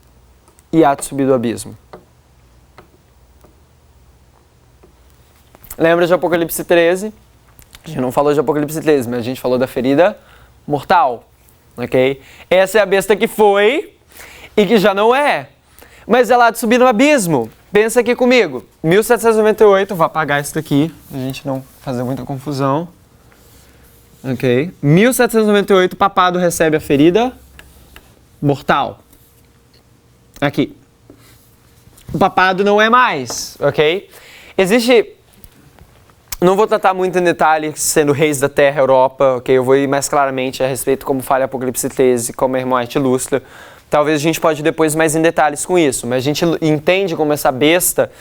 e há de subir do abismo? Lembra de Apocalipse 13? A gente não falou de Apocalipse 13, mas a gente falou da ferida mortal, ok? Essa é a besta que foi e que já não é, mas ela há de subir no abismo. Pensa aqui comigo, 1798, vou apagar isso daqui, a gente não fazer muita confusão, ok? 1798, o papado recebe a ferida mortal, aqui. O papado não é mais, ok? Existe... Não vou tratar muito em detalhe sendo reis da terra, Europa, ok? Eu vou ir mais claramente a respeito como fala Apocalipse 13, como a irmã White ilustra. Talvez a gente pode ir depois mais em detalhes com isso, mas a gente entende como essa besta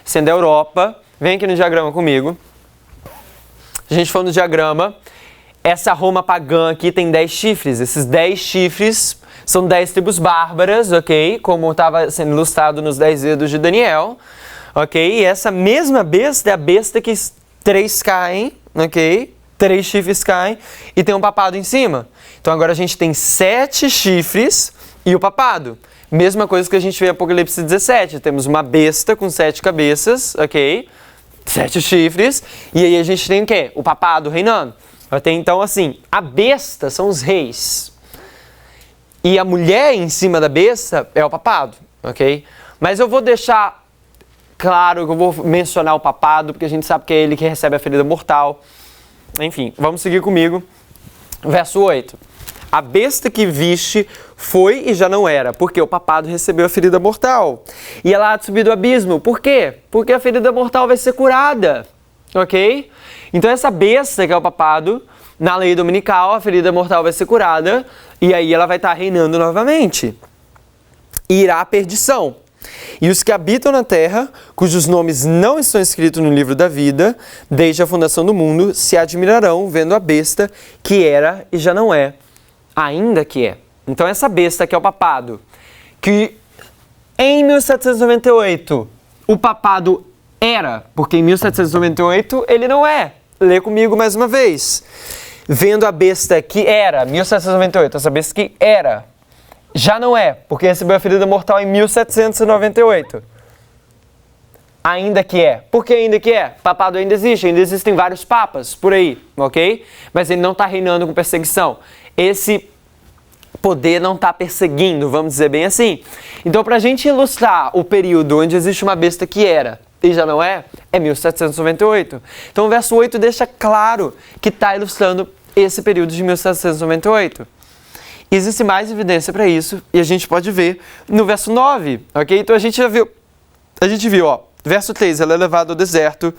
sendo a Europa. Vem aqui no diagrama comigo. A gente for no diagrama, essa Roma pagã aqui tem 10 chifres. Esses 10 chifres são 10 tribos bárbaras, ok? Como estava sendo ilustrado nos 10 dedos de Daniel, ok? E essa mesma besta é a besta que 3 caem, ok? 3 chifres caem e tem um papado em cima. Então agora a gente tem 7 chifres e o papado. Mesma coisa que a gente vê em Apocalipse 17. Temos uma besta com 7 cabeças, ok? 7 chifres. E aí a gente tem o quê? O papado reinando. Até então, assim, a besta são os reis. E a mulher em cima da besta é o papado, ok? Mas eu vou deixar claro que eu vou mencionar o papado, porque a gente sabe que é ele que recebe a ferida mortal. Enfim, vamos seguir comigo. Verso 8. A besta que viste foi e já não era, porque o papado recebeu a ferida mortal. E ela há de subir do abismo. Por quê? Porque a ferida mortal vai ser curada, ok? Então essa besta que é o papado, na lei dominical, a ferida mortal vai ser curada e aí ela vai estar reinando novamente. E irá à perdição. E os que habitam na terra, cujos nomes não estão escritos no livro da vida, desde a fundação do mundo, se admirarão vendo a besta que era e já não é, ainda que é. Então essa besta que é o papado, que em 1798 o papado era, porque em 1798 ele não é. Lê comigo mais uma vez. Vendo a besta que era, 1798, essa besta que era, já não é, porque recebeu a ferida mortal em 1798. Ainda que é. Por que ainda que é? Papado ainda existe, ainda existem vários papas por aí, ok? Mas ele não está reinando com perseguição. Esse poder não está perseguindo, vamos dizer bem assim. Então, para a gente ilustrar o período onde existe uma besta que era e já não é 1798. Então, o verso 8 deixa claro que está ilustrando esse período de 1798. Existe mais evidência para isso e a gente pode ver no verso 9, ok? Então, a gente viu, ó, verso 3, ela é levada ao deserto.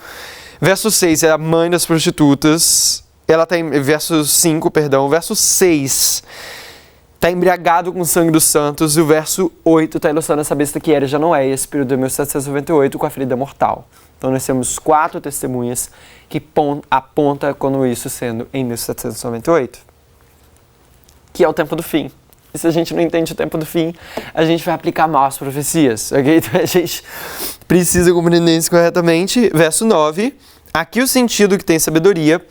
Verso 6 é a mãe das prostitutas. Ela está em verso 5, perdão. Verso 6 está embriagado com o sangue dos santos. E o verso 8 está ilustrando essa besta que era e já não é. Esse período de 1798 com a ferida mortal. Então nós temos 4 testemunhas que apontam quando isso sendo em 1798. Que é o tempo do fim. E se a gente não entende o tempo do fim, a gente vai aplicar mal as profecias, ok? Então a gente precisa compreender isso corretamente. Verso 9. Aqui o sentido que tem sabedoria.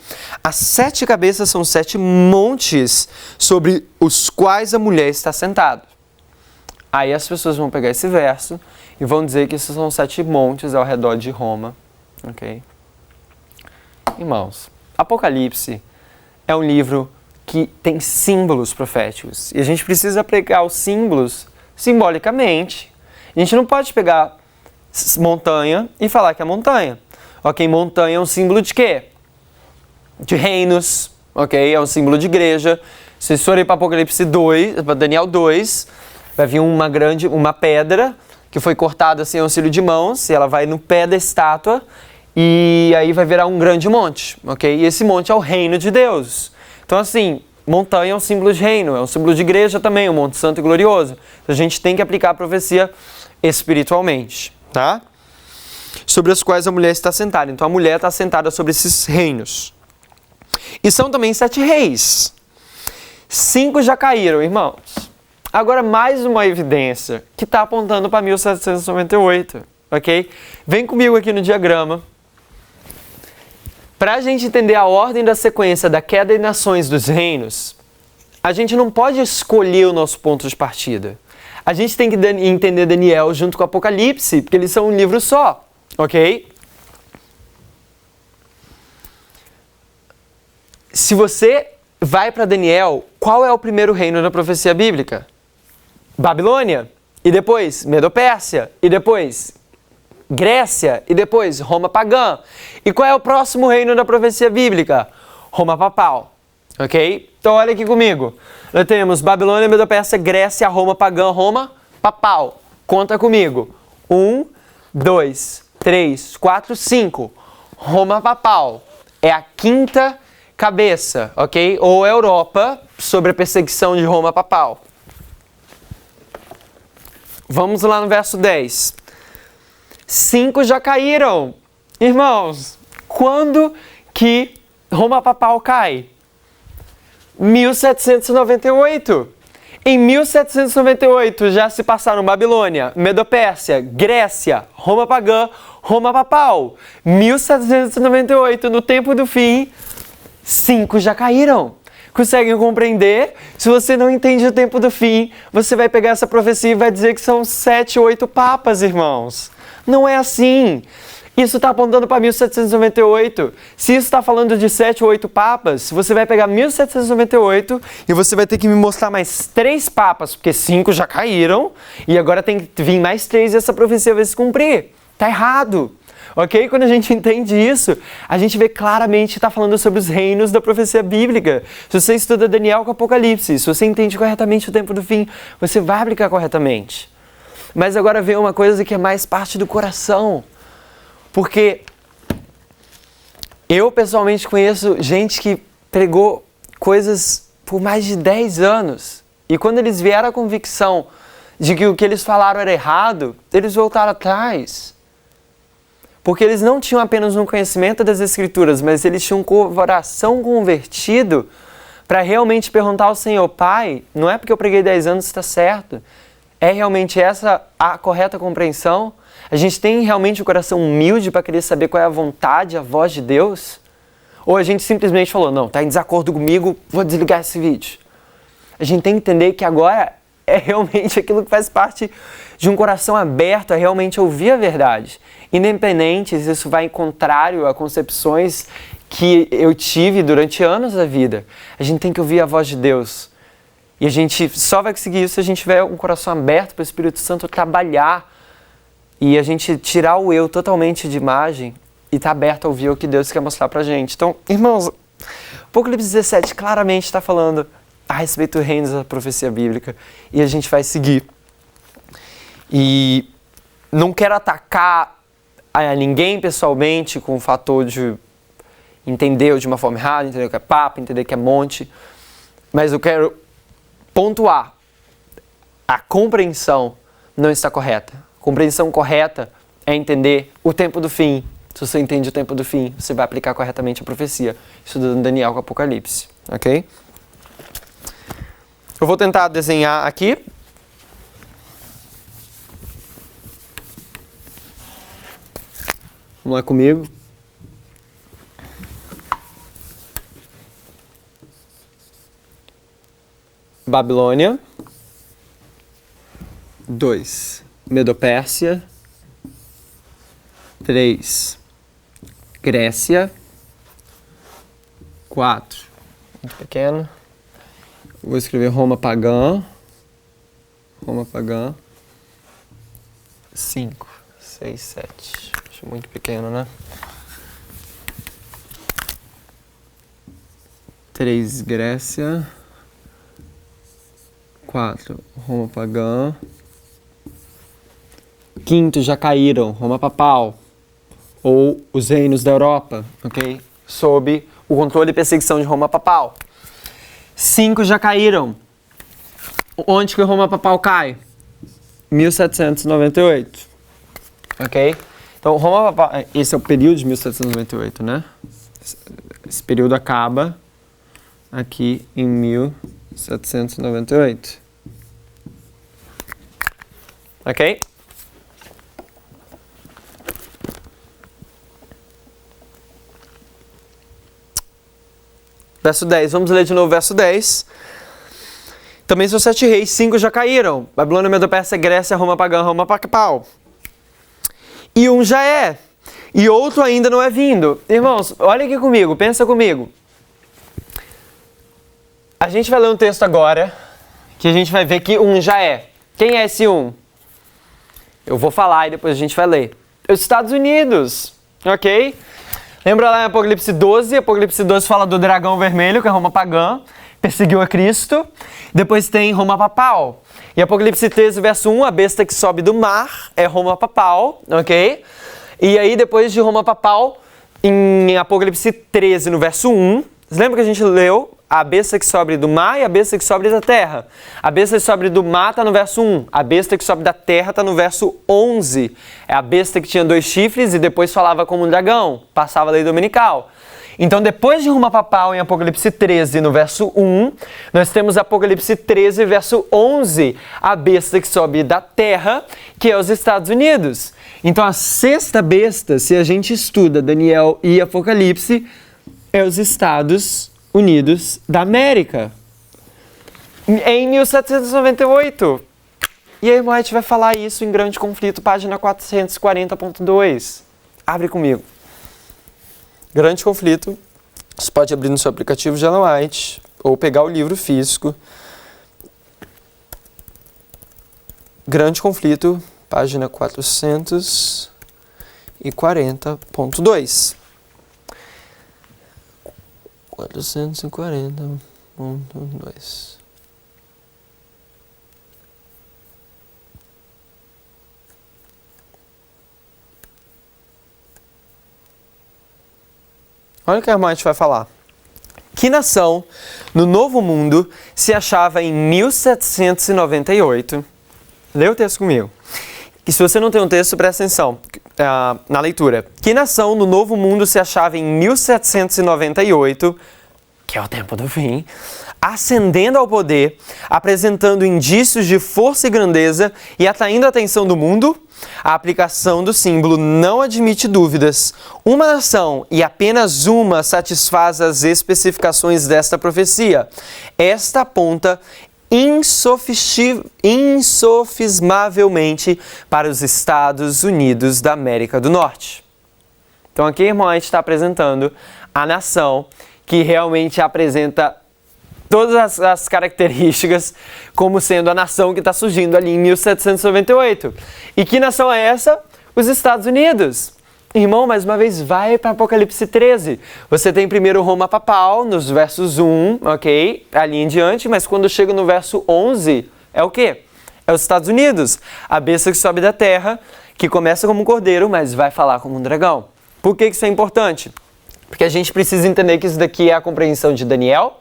As 7 cabeças são 7 montes sobre os quais a mulher está sentada. Aí as pessoas vão pegar esse verso e vão dizer que esses são 7 montes ao redor de Roma, ok? Irmãos, Apocalipse é um livro que tem símbolos proféticos. E a gente precisa aplicar os símbolos simbolicamente. A gente não pode pegar montanha e falar que é montanha. Ok, montanha é um símbolo de quê? De reinos, ok? É um símbolo de igreja. Se vocês forem para Apocalipse 2, para Daniel 2, vai vir uma pedra que foi cortada assim, auxílio de mãos, e ela vai no pé da estátua, e aí vai virar um grande monte, ok? E esse monte é o reino de Deus. Então, assim, montanha é um símbolo de reino, é um símbolo de igreja também, um monte santo e glorioso. Então, a gente tem que aplicar a profecia espiritualmente, tá? Sobre as quais a mulher está sentada. Então, a mulher está sentada sobre esses reinos. E são também 7 reis. 5 já caíram, irmãos. Agora, mais uma evidência que está apontando para 1798, ok? Vem comigo aqui no diagrama. Para a gente entender a ordem da sequência da queda de nações dos reinos, a gente não pode escolher o nosso ponto de partida. A gente tem que entender Daniel junto com Apocalipse, porque eles são um livro só, ok? Se você vai para Daniel, qual é o primeiro reino da profecia bíblica? Babilônia, e depois Medo-Pérsia, e depois Grécia, e depois Roma pagã. E qual é o próximo reino da profecia bíblica? Roma papal, ok? Então olha aqui comigo. Nós temos Babilônia, Medo-Pérsia, Grécia, Roma pagã, Roma papal. Conta comigo. 1, 2, 3, 4, 5. Roma papal é a 5ª cabeça, ok? Ou Europa, sobre a perseguição de Roma papal. Vamos lá no verso 10. 5 já caíram. Irmãos, quando que Roma Papal cai? 1798. Em 1798 já se passaram Babilônia, Medo-Pérsia, Grécia, Roma Pagã, Roma Papal. 1798, no tempo do fim, 5 já caíram. Conseguem compreender? Se você não entende o tempo do fim, você vai pegar essa profecia e vai dizer que são 7, 8 papas, irmãos. Não é assim. Isso está apontando para 1798. Se isso está falando de 7 ou 8 papas, você vai pegar 1798 e você vai ter que me mostrar mais 3 papas, porque 5 já caíram, e agora tem que vir mais 3 e essa profecia vai se cumprir. Tá errado. Ok? Quando a gente entende isso, a gente vê claramente que está falando sobre os reinos da profecia bíblica. Se você estuda Daniel com Apocalipse, se você entende corretamente o tempo do fim, você vai aplicar corretamente. Mas agora vem uma coisa que é mais parte do coração. Porque eu pessoalmente conheço gente que pregou coisas por mais de 10 anos. E quando eles vieram à convicção de que o que eles falaram era errado, eles voltaram atrás. Porque eles não tinham apenas um conhecimento das Escrituras, mas eles tinham um coração convertido para realmente perguntar ao Senhor: Pai, não é porque eu preguei 10 anos que está certo. É realmente essa a correta compreensão? A gente tem realmente o coração humilde para querer saber qual é a vontade, a voz de Deus? Ou a gente simplesmente falou: não, está em desacordo comigo, vou desligar esse vídeo? A gente tem que entender que agora é realmente aquilo que faz parte de um coração aberto a realmente ouvir a verdade. Independente se isso vai em contrário a concepções que eu tive durante anos da vida. A gente tem que ouvir a voz de Deus. E a gente só vai conseguir isso se a gente tiver um coração aberto para o Espírito Santo trabalhar e a gente tirar o eu totalmente de imagem e estar aberto a ouvir o que Deus quer mostrar pra gente. Então, irmãos, Apocalipse 17 claramente está falando a respeito do reino da profecia bíblica e a gente vai seguir. E não quero atacar a ninguém pessoalmente com o fator de entender de uma forma errada, entender que é papo, entender que é monte, mas eu quero pontuar: a compreensão não está correta. A compreensão correta é entender o tempo do fim. Se você entende o tempo do fim, você vai aplicar corretamente a profecia, estudando Daniel com Apocalipse, ok? Eu vou tentar desenhar aqui. Vamos lá comigo. Babilônia. 2. Medo-Pérsia. 3. Grécia. 4. Muito pequeno. Vou escrever Roma Pagã. Roma Pagã. 5, 6, 7. Acho muito pequeno, né? 3. Grécia. 4. Roma Pagã. 5. Já caíram. Roma Papal. Ou os reinos da Europa, ok? Sob o controle e perseguição de Roma Papal. 5 já caíram. Onde que Roma Papal cai? 1798. Ok? Então, Roma Papal... Esse é o período de 1798, né? Esse período acaba aqui em 1798. Ok? Verso 10, vamos ler de novo o verso 10. Também são 7 reis, 5 já caíram. Babilônia, Medo-Pérsia, Grécia, Roma Pagã, Roma Papal. E um já é, e outro ainda não é vindo. Irmãos, olha aqui comigo, pensa comigo. A gente vai ler um texto agora, que a gente vai ver que um já é. Quem é esse um? Eu vou falar e depois a gente vai ler. Os Estados Unidos, ok? Lembra lá em Apocalipse 12? Apocalipse 12 fala do dragão vermelho, que é Roma Pagã, perseguiu a Cristo. Depois tem Roma Papal. E Apocalipse 13, verso 1, a besta que sobe do mar é Roma Papal, ok? E aí depois de Roma Papal, em Apocalipse 13, no verso 1, você lembra que a gente leu a besta que sobe do mar e a besta que sobe da terra. A besta que sobe do mar está no verso 1. A besta que sobe da terra está no verso 11. É a besta que tinha 2 chifres e depois falava como um dragão. Passava a lei dominical. Então, depois de Roma Papal, em Apocalipse 13, no verso 1, nós temos Apocalipse 13, verso 11, a besta que sobe da terra, que é os Estados Unidos. Então, a 6ª besta, se a gente estuda Daniel e Apocalipse, é os Estados Unidos da América. Em 1798. E aí, a gente vai falar isso em Grande Conflito, página 440.2. Abre comigo. Grande Conflito, você pode abrir no seu aplicativo de Ellen White ou pegar o livro físico. Grande Conflito, página 440.2. 440.2. Olha o que a Hermione vai falar. Que nação no Novo Mundo se achava em 1798? Lê o texto comigo. E se você não tem um texto, presta atenção na leitura. Que nação no Novo Mundo se achava em 1798, que é o tempo do fim, ascendendo ao poder, apresentando indícios de força e grandeza e atraindo a atenção do mundo? A aplicação do símbolo não admite dúvidas. Uma nação, e apenas uma, satisfaz as especificações desta profecia. Esta aponta insofismavelmente para os Estados Unidos da América do Norte. Então aqui, irmão, a gente está apresentando a nação que realmente apresenta todas as características como sendo a nação que está surgindo ali em 1798. E que nação é essa? Os Estados Unidos. Irmão, mais uma vez, vai para Apocalipse 13. Você tem primeiro Roma Papal, nos versos 1, ok? Ali em diante, mas quando chega no verso 11, é o quê? É os Estados Unidos. A besta que sobe da terra, que começa como um cordeiro, mas vai falar como um dragão. Por que isso é importante? Porque a gente precisa entender que isso daqui é a compreensão de Daniel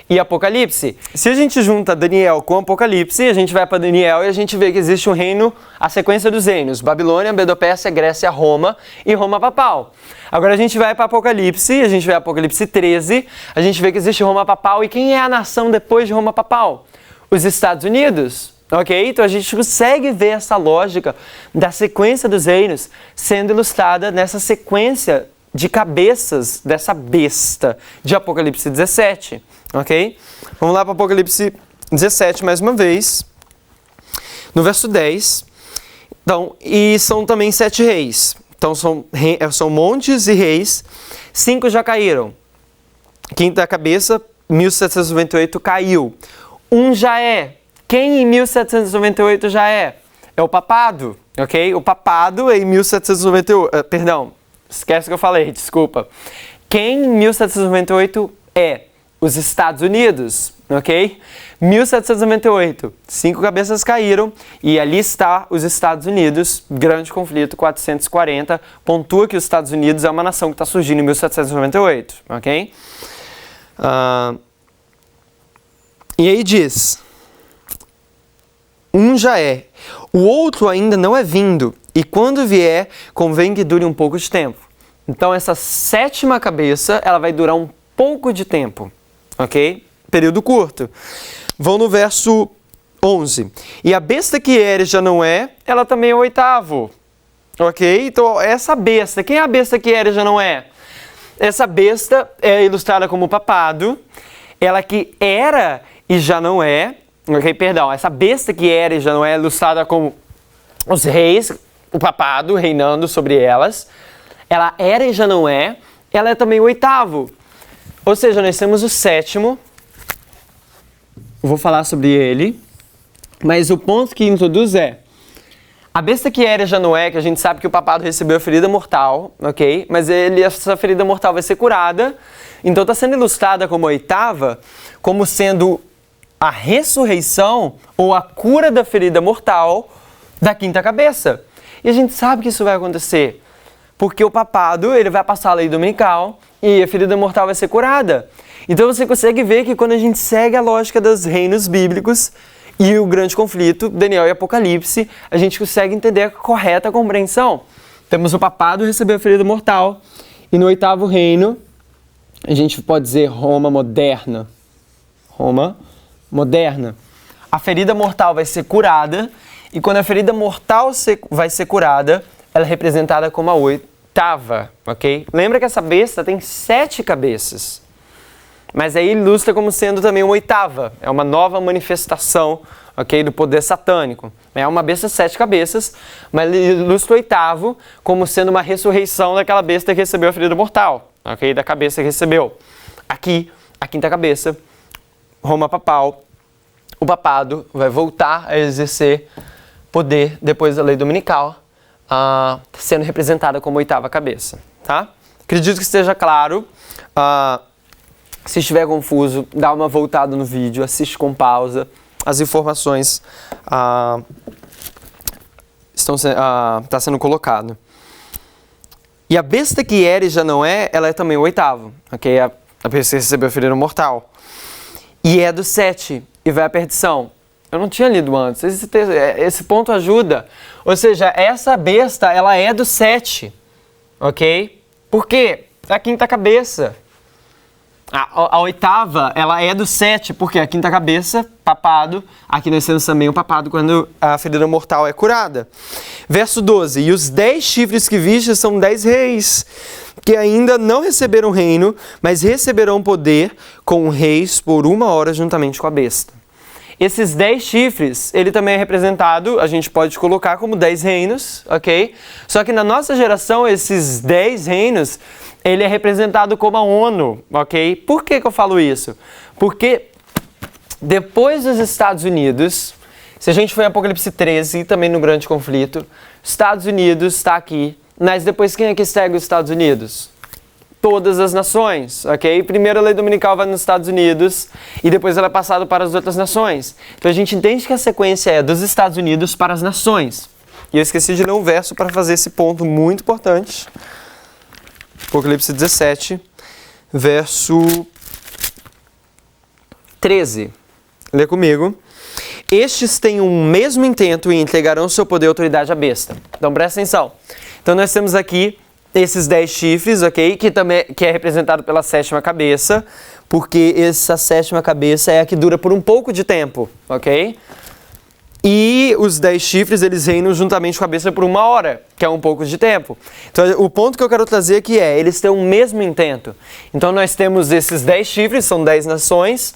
e Apocalipse. Se a gente junta Daniel com Apocalipse, a gente vai para Daniel e a gente vê que existe um reino, a sequência dos reinos: Babilônia, Medo-Pérsia, Grécia, Roma e Roma Papal. Agora a gente vai para Apocalipse, a gente vê Apocalipse 13, a gente vê que existe Roma Papal. E quem é a nação depois de Roma Papal? Os Estados Unidos. Ok? Então a gente consegue ver essa lógica da sequência dos reinos sendo ilustrada nessa sequência de cabeças dessa besta de Apocalipse 17. Ok? Vamos lá para Apocalipse 17 mais uma vez. No verso 10. Então, e são também 7 reis. Então são montes e reis. 5 já caíram. Quinta cabeça, 1798 caiu. Um já é. Quem em 1798 já é? É o papado. Ok? O papado é em 1798. Perdão. Esquece o que eu falei, desculpa. Quem em 1798 é? Os Estados Unidos, ok? 1798, 5 cabeças caíram e ali está os Estados Unidos, Grande Conflito 440, pontua que os Estados Unidos é uma nação que está surgindo em 1798, ok? E aí diz, um já é, o outro ainda não é vindo, e quando vier, convém que dure um pouco de tempo. Então essa 7ª cabeça, ela vai durar um pouco de tempo. Ok? Período curto. Vão no verso 11. E a besta que era e já não é, ela também é o 8º. Ok? Então, essa besta, quem é a besta que era e já não é? Essa besta é ilustrada como papado. Ela que era e já não é. Ok? Perdão. Essa besta que era e já não é ilustrada como os reis, o papado reinando sobre elas. Ela era e já não é. Ela é também o 8º. Ou seja, nós temos o 7º, vou falar sobre ele, mas o ponto que introduz é, a besta que era já não é, que a gente sabe que o papado recebeu a ferida mortal, ok? Mas essa ferida mortal vai ser curada, então está sendo ilustrada como 8ª, como sendo a ressurreição ou a cura da ferida mortal da 5ª cabeça. E a gente sabe que isso vai acontecer. Porque o papado, ele vai passar a lei dominical e a ferida mortal vai ser curada. Então você consegue ver que quando a gente segue a lógica dos reinos bíblicos e o grande conflito, Daniel e Apocalipse, a gente consegue entender a correta compreensão. Temos o papado receber a ferida mortal e no 8º reino, a gente pode dizer Roma moderna. Roma moderna. A ferida mortal vai ser curada e quando a ferida mortal vai ser curada, ela é representada como a 8ª, ok? Lembra que essa besta tem 7 cabeças, mas aí ilustra como sendo também uma 8ª, é uma nova manifestação, ok, do poder satânico. É uma besta de 7 cabeças, mas ilustra o 8º como sendo uma ressurreição daquela besta que recebeu a ferida mortal, ok, da cabeça que recebeu. Aqui, a 5ª cabeça, Roma papal, o papado vai voltar a exercer poder depois da lei dominical, sendo representada como 8ª cabeça, tá? Acredito que esteja claro. Se estiver confuso, dá uma voltada no vídeo, assiste com pausa. As informações está sendo colocado. E a besta que era e já não é, ela é também o 8º, ok? A besta que recebeu a ferida mortal. E é do 7 e vai à perdição. Eu não tinha lido antes. Esse ponto ajuda. Ou seja, essa besta, ela é do 7. Ok? Por quê? É a 5ª cabeça. A 8ª, ela é do 7. Porque a 5ª cabeça, papado. Aqui nós temos também o papado quando a ferida mortal é curada. Verso 12. E os 10 chifres que viste são 10 reis, que ainda não receberam reino, mas receberão poder com reis por 1 hora juntamente com a besta. Esses 10 chifres, ele também é representado, a gente pode colocar como 10 reinos, ok? Só que na nossa geração, esses 10 reinos, ele é representado como a ONU, ok? Por que eu falo isso? Porque depois dos Estados Unidos, se a gente for em Apocalipse 13, também no grande conflito, Estados Unidos está aqui, mas depois quem é que segue os Estados Unidos? Todas as nações, ok? Primeiro a lei dominical vai nos Estados Unidos e depois ela é passada para as outras nações. Então a gente entende que a sequência é dos Estados Unidos para as nações. E eu esqueci de ler um verso para fazer esse ponto muito importante. Apocalipse 17, verso 13. Lê comigo. Estes têm o mesmo intento e entregarão seu poder e autoridade à besta. Então presta atenção. Então nós temos aqui esses 10 chifres, ok? Que é representado pela 7ª cabeça, porque essa 7ª cabeça é a que dura por um pouco de tempo, ok? E os 10 chifres, eles reinam juntamente com a besta por 1 hora, que é um pouco de tempo. Então, o ponto que eu quero trazer aqui é, eles têm o mesmo intento. Então, nós temos esses 10 chifres, são 10 nações,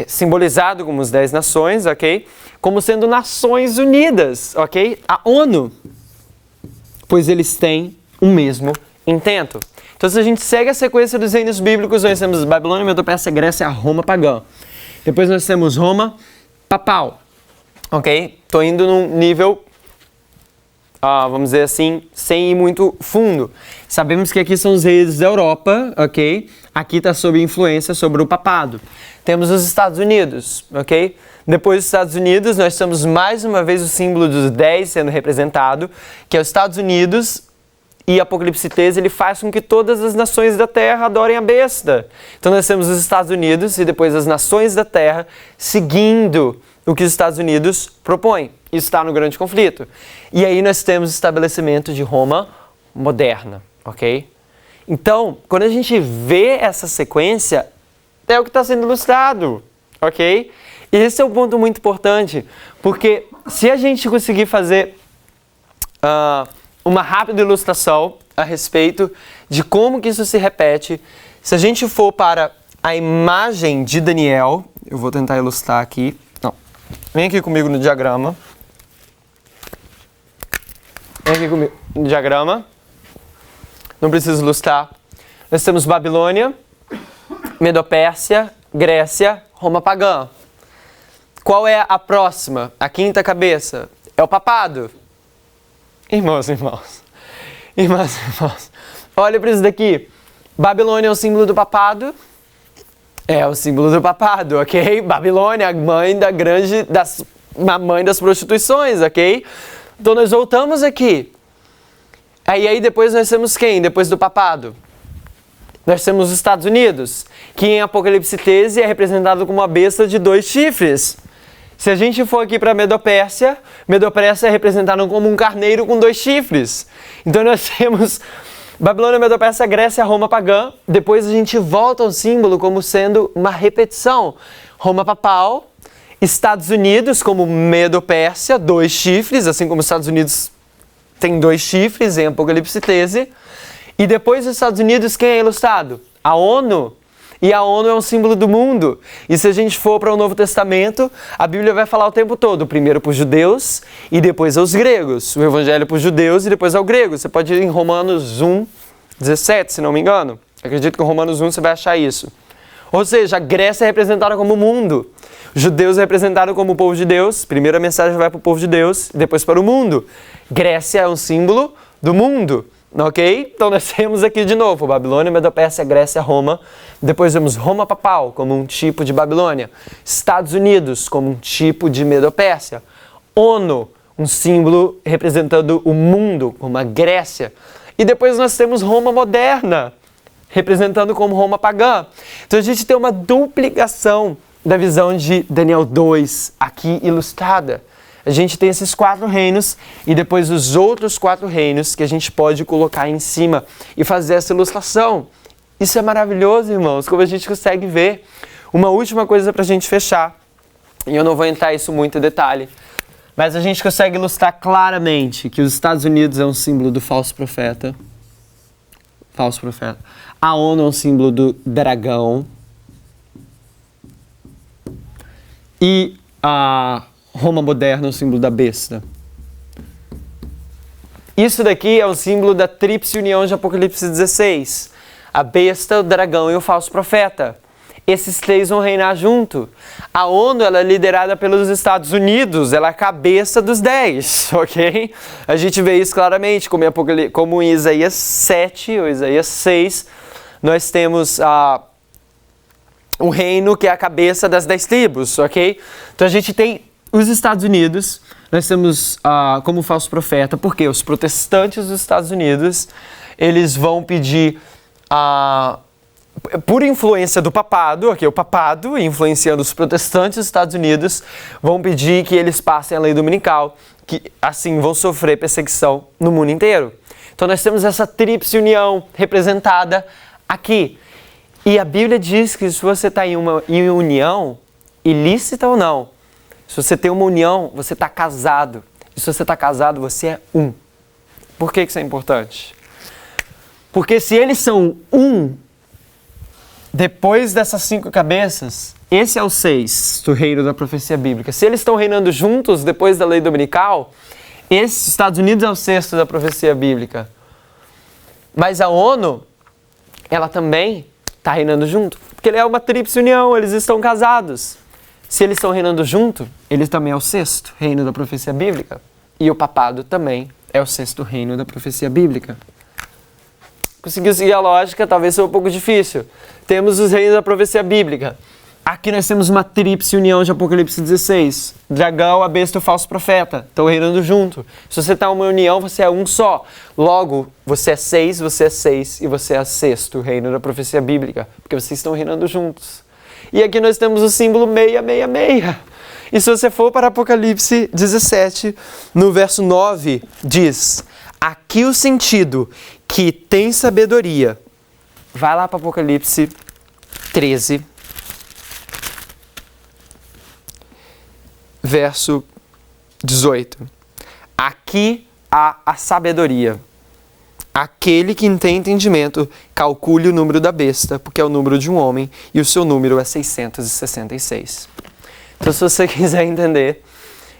simbolizado como as 10 nações, ok? Como sendo Nações Unidas, ok? A ONU, pois eles têm o mesmo intento. Então, se a gente segue a sequência dos reinos bíblicos, nós temos Babilônia, Medo-Pérsia, Grécia, Roma pagã. Depois nós temos Roma papal, ok? Estou indo num nível, vamos dizer assim, sem ir muito fundo. Sabemos que aqui são os reis da Europa, ok? Aqui está sob influência sobre o papado. Temos os Estados Unidos, ok? Depois dos Estados Unidos, nós temos mais uma vez o símbolo dos 10 sendo representado, que é os Estados Unidos. E Apocalipse 13, ele faz com que todas as nações da terra adorem a besta. Então nós temos os Estados Unidos e depois as nações da terra seguindo o que os Estados Unidos propõem. Isso está no grande conflito. E aí nós temos o estabelecimento de Roma moderna, ok? Então, quando a gente vê essa sequência, é o que está sendo ilustrado, ok? E esse é um ponto muito importante, porque se a gente conseguir fazer uma rápida ilustração a respeito de como que isso se repete. Se a gente for para a imagem de Daniel, eu vou tentar ilustrar aqui. Não, vem aqui comigo no diagrama. Vem aqui comigo no diagrama. Não preciso ilustrar. Nós temos Babilônia, Medo-Pérsia, Grécia, Roma pagã. Qual é a próxima? A 5ª cabeça? É o papado. Irmãos, olha para isso daqui. Babilônia é o símbolo do papado. É o símbolo do papado, ok? Babilônia, a mãe das prostituições, ok? Então nós voltamos aqui. Aí depois nós temos quem? Depois do papado? Nós temos os Estados Unidos, que em Apocalipse 13 é representado como uma besta de 2 chifres. Se a gente for aqui para Medo-Pérsia, Medo-Pérsia é representado como um carneiro com 2 chifres. Então nós temos Babilônia, Medo-Pérsia, Grécia, Roma pagã. Depois a gente volta ao símbolo como sendo uma repetição. Roma papal, Estados Unidos como Medo-Pérsia, 2 chifres, assim como os Estados Unidos tem 2 chifres em Apocalipse 13. E depois dos Estados Unidos, quem é ilustrado? A ONU. E a ONU é um símbolo do mundo. E se a gente for para o Novo Testamento, a Bíblia vai falar o tempo todo, primeiro para os judeus e depois aos gregos. O Evangelho para os judeus e depois ao grego. Você pode ir em Romanos 1, 17, se não me engano. Acredito que em Romanos 1 você vai achar isso. Ou seja, a Grécia é representada como mundo. Os judeus é representado como o povo de Deus. Primeiro a mensagem vai para o povo de Deus e depois para o mundo. Grécia é um símbolo do mundo. Ok? Então nós temos aqui de novo Babilônia, Medo-Pérsia, Grécia, Roma. Depois vemos Roma papal como um tipo de Babilônia. Estados Unidos como um tipo de Medo-Pérsia. ONU, um símbolo representando o mundo, como a Grécia. E depois nós temos Roma moderna, representando como Roma pagã. Então a gente tem uma duplicação da visão de Daniel 2 aqui ilustrada. A gente tem esses 4 reinos e depois os outros 4 reinos que a gente pode colocar em cima e fazer essa ilustração. Isso é maravilhoso, irmãos, como a gente consegue ver. Uma última coisa para a gente fechar, e eu não vou entrar isso muito em detalhe, mas a gente consegue ilustrar claramente que os Estados Unidos é um símbolo do falso profeta. Falso profeta. A ONU é um símbolo do dragão. E a Roma moderna é um símbolo da besta. Isso daqui é um símbolo da tríplice união de Apocalipse 16. A besta, o dragão e o falso profeta. Esses 3 vão reinar junto. A ONU ela é liderada pelos Estados Unidos, ela é a cabeça dos 10, ok? A gente vê isso claramente, como em Isaías 7 ou Isaías 6, nós temos o reino que é a cabeça das 10 tribos, ok? Então a gente tem os Estados Unidos, nós temos como falso profeta, porque os protestantes dos Estados Unidos, eles vão pedir, por influência do papado, o papado influenciando os protestantes dos Estados Unidos, vão pedir que eles passem a lei dominical, que assim vão sofrer perseguição no mundo inteiro. Então nós temos essa tríplice união representada aqui. E a Bíblia diz que se você está em uma união, ilícita ou não, se você tem uma união, você está casado. E se você está casado, você é um. Por que isso é importante? Porque se eles são um, depois dessas 5 cabeças, esse é o 6 do reino da profecia bíblica. Se eles estão reinando juntos depois da lei dominical, esses Estados Unidos é o 6º da profecia bíblica. Mas a ONU, ela também está reinando junto. Porque ele é uma tríplice união, eles estão casados. Se eles estão reinando junto, ele também é o 6º reino da profecia bíblica. E o papado também é o 6º reino da profecia bíblica. Conseguiu seguir a lógica? Talvez seja um pouco difícil. Temos os reinos da profecia bíblica. Aqui nós temos uma tríplice união de Apocalipse 16. Dragão, a besta e o falso profeta estão reinando junto. Se você está em uma união, você é um só. Logo, você é 6 e você é o 6º reino da profecia bíblica. Porque vocês estão reinando juntos. E aqui nós temos o símbolo 666. E se você for para Apocalipse 17, no verso 9, diz: aqui o sentido que tem sabedoria. Vai lá para Apocalipse 13, verso 18. Aqui há a sabedoria. Aquele que tem entendimento, calcule o número da besta, porque é o número de um homem, e o seu número é 666. Então, se você quiser entender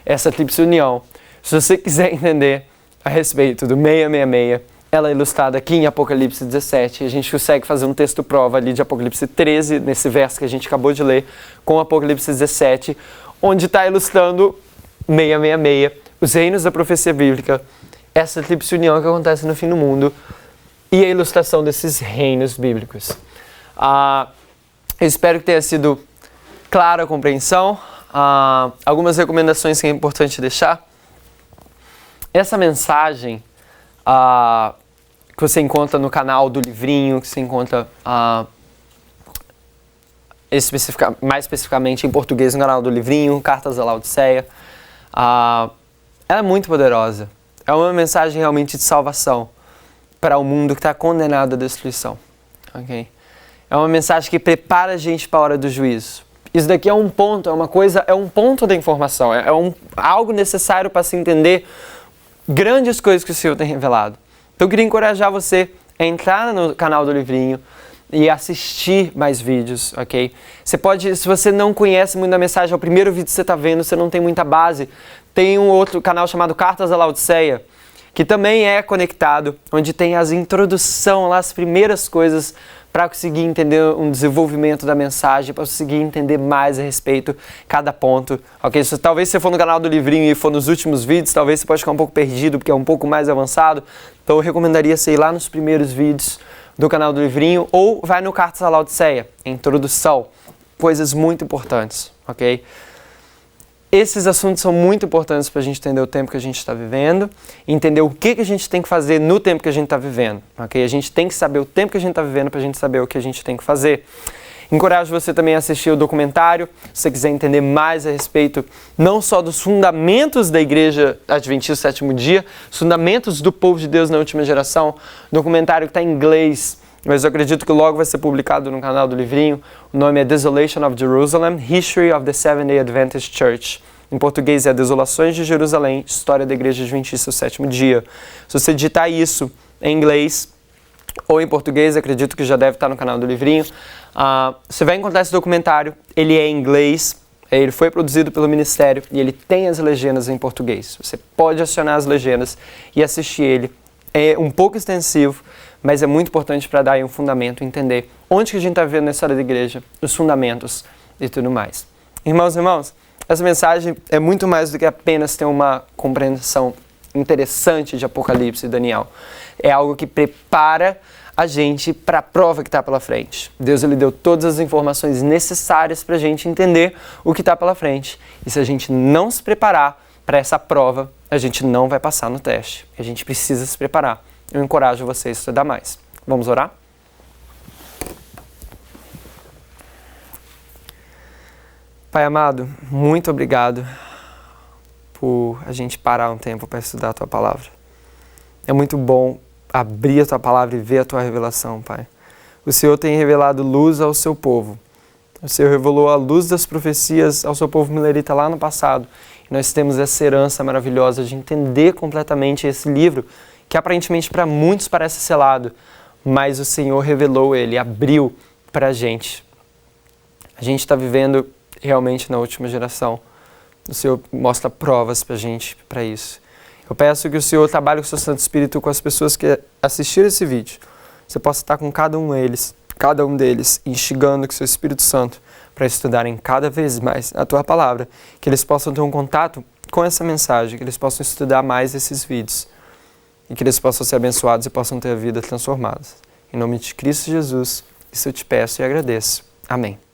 essa tríplice união, se você quiser entender a respeito do 666, ela é ilustrada aqui em Apocalipse 17. A gente consegue fazer um texto prova ali de Apocalipse 13, nesse verso que a gente acabou de ler, com Apocalipse 17, onde está ilustrando 666, os reinos da profecia bíblica, essa tríplice união que acontece no fim do mundo e a ilustração desses reinos bíblicos. Eu espero que tenha sido clara a compreensão. Algumas recomendações que é importante deixar. Essa mensagem, que você encontra no canal do Livrinho, que você encontra mais especificamente em português no canal do Livrinho, Cartas da Laodiceia. Ela é muito poderosa. É uma mensagem realmente de salvação para o mundo que está condenado à destruição. Okay? É uma mensagem que prepara a gente para a hora do juízo. Isso daqui é um ponto, é um ponto da informação, algo necessário para se entender grandes coisas que o Senhor tem revelado. Então eu queria encorajar você a entrar no canal do Livrinho e assistir mais vídeos, ok? Você pode, se você não conhece muito a mensagem, é o primeiro vídeo que você está vendo, você não tem muita base, tem um outro canal chamado Cartas da Laodiceia, que também é conectado, onde tem as introdução lá, as primeiras coisas para conseguir entender um desenvolvimento da mensagem, para conseguir entender mais a respeito de cada ponto. Ok? Talvez se você for no canal do Livrinho e for nos últimos vídeos, talvez você pode ficar um pouco perdido, porque é um pouco mais avançado. Então eu recomendaria você ir lá nos primeiros vídeos do canal do Livrinho, ou vai no Cartas da Laodiceia, introdução, coisas muito importantes, ok? Esses assuntos são muito importantes para a gente entender o tempo que a gente está vivendo, entender o que a gente tem que fazer no tempo que a gente está vivendo, ok? A gente tem que saber o tempo que a gente está vivendo para a gente saber o que a gente tem que fazer. Encorajo você também a assistir o documentário, se você quiser entender mais a respeito não só dos fundamentos da Igreja Adventista do Sétimo Dia, os fundamentos do povo de Deus na última geração, documentário que está em inglês, mas eu acredito que logo vai ser publicado no canal do Livrinho. O nome é Desolation of Jerusalem, History of the Seventh-day Adventist Church. Em português é Desolações de Jerusalém, História da Igreja Adventista do Sétimo Dia. Se você digitar isso em inglês ou em português, acredito que já deve estar no canal do Livrinho, você vai encontrar esse documentário. Ele é em inglês, ele foi produzido pelo Ministério e ele tem as legendas em português. Você pode acionar as legendas e assistir ele. É um pouco extensivo, mas é muito importante para dar aí um fundamento, entender onde que a gente está vivendo na história da igreja, os fundamentos e tudo mais. Irmãos e irmãs, essa mensagem é muito mais do que apenas ter uma compreensão interessante de Apocalipse e Daniel. É algo que prepara a gente para a prova que está pela frente. Deus ele deu todas as informações necessárias para a gente entender o que está pela frente. E se a gente não se preparar para essa prova, a gente não vai passar no teste. A gente precisa se preparar. Eu encorajo você a estudar mais. Vamos orar? Pai amado, muito obrigado por a gente parar um tempo para estudar a Tua Palavra. É muito bom abrir a Tua Palavra e ver a Tua revelação, Pai. O Senhor tem revelado luz ao Seu povo. O Senhor revelou a luz das profecias ao Seu povo milerita lá no passado. E nós temos essa herança maravilhosa de entender completamente esse livro, que aparentemente para muitos parece selado, mas o Senhor revelou ele, abriu para a gente. A gente está vivendo realmente na última geração. O Senhor mostra provas para a gente, para isso. Eu peço que o Senhor trabalhe com o seu Santo Espírito com as pessoas que assistiram esse vídeo. Você possa estar com cada um deles, instigando com o seu Espírito Santo para estudarem cada vez mais a Tua Palavra, que eles possam ter um contato com essa mensagem, que eles possam estudar mais esses vídeos e que eles possam ser abençoados e possam ter a vida transformada. Em nome de Cristo Jesus, isso eu te peço e agradeço. Amém.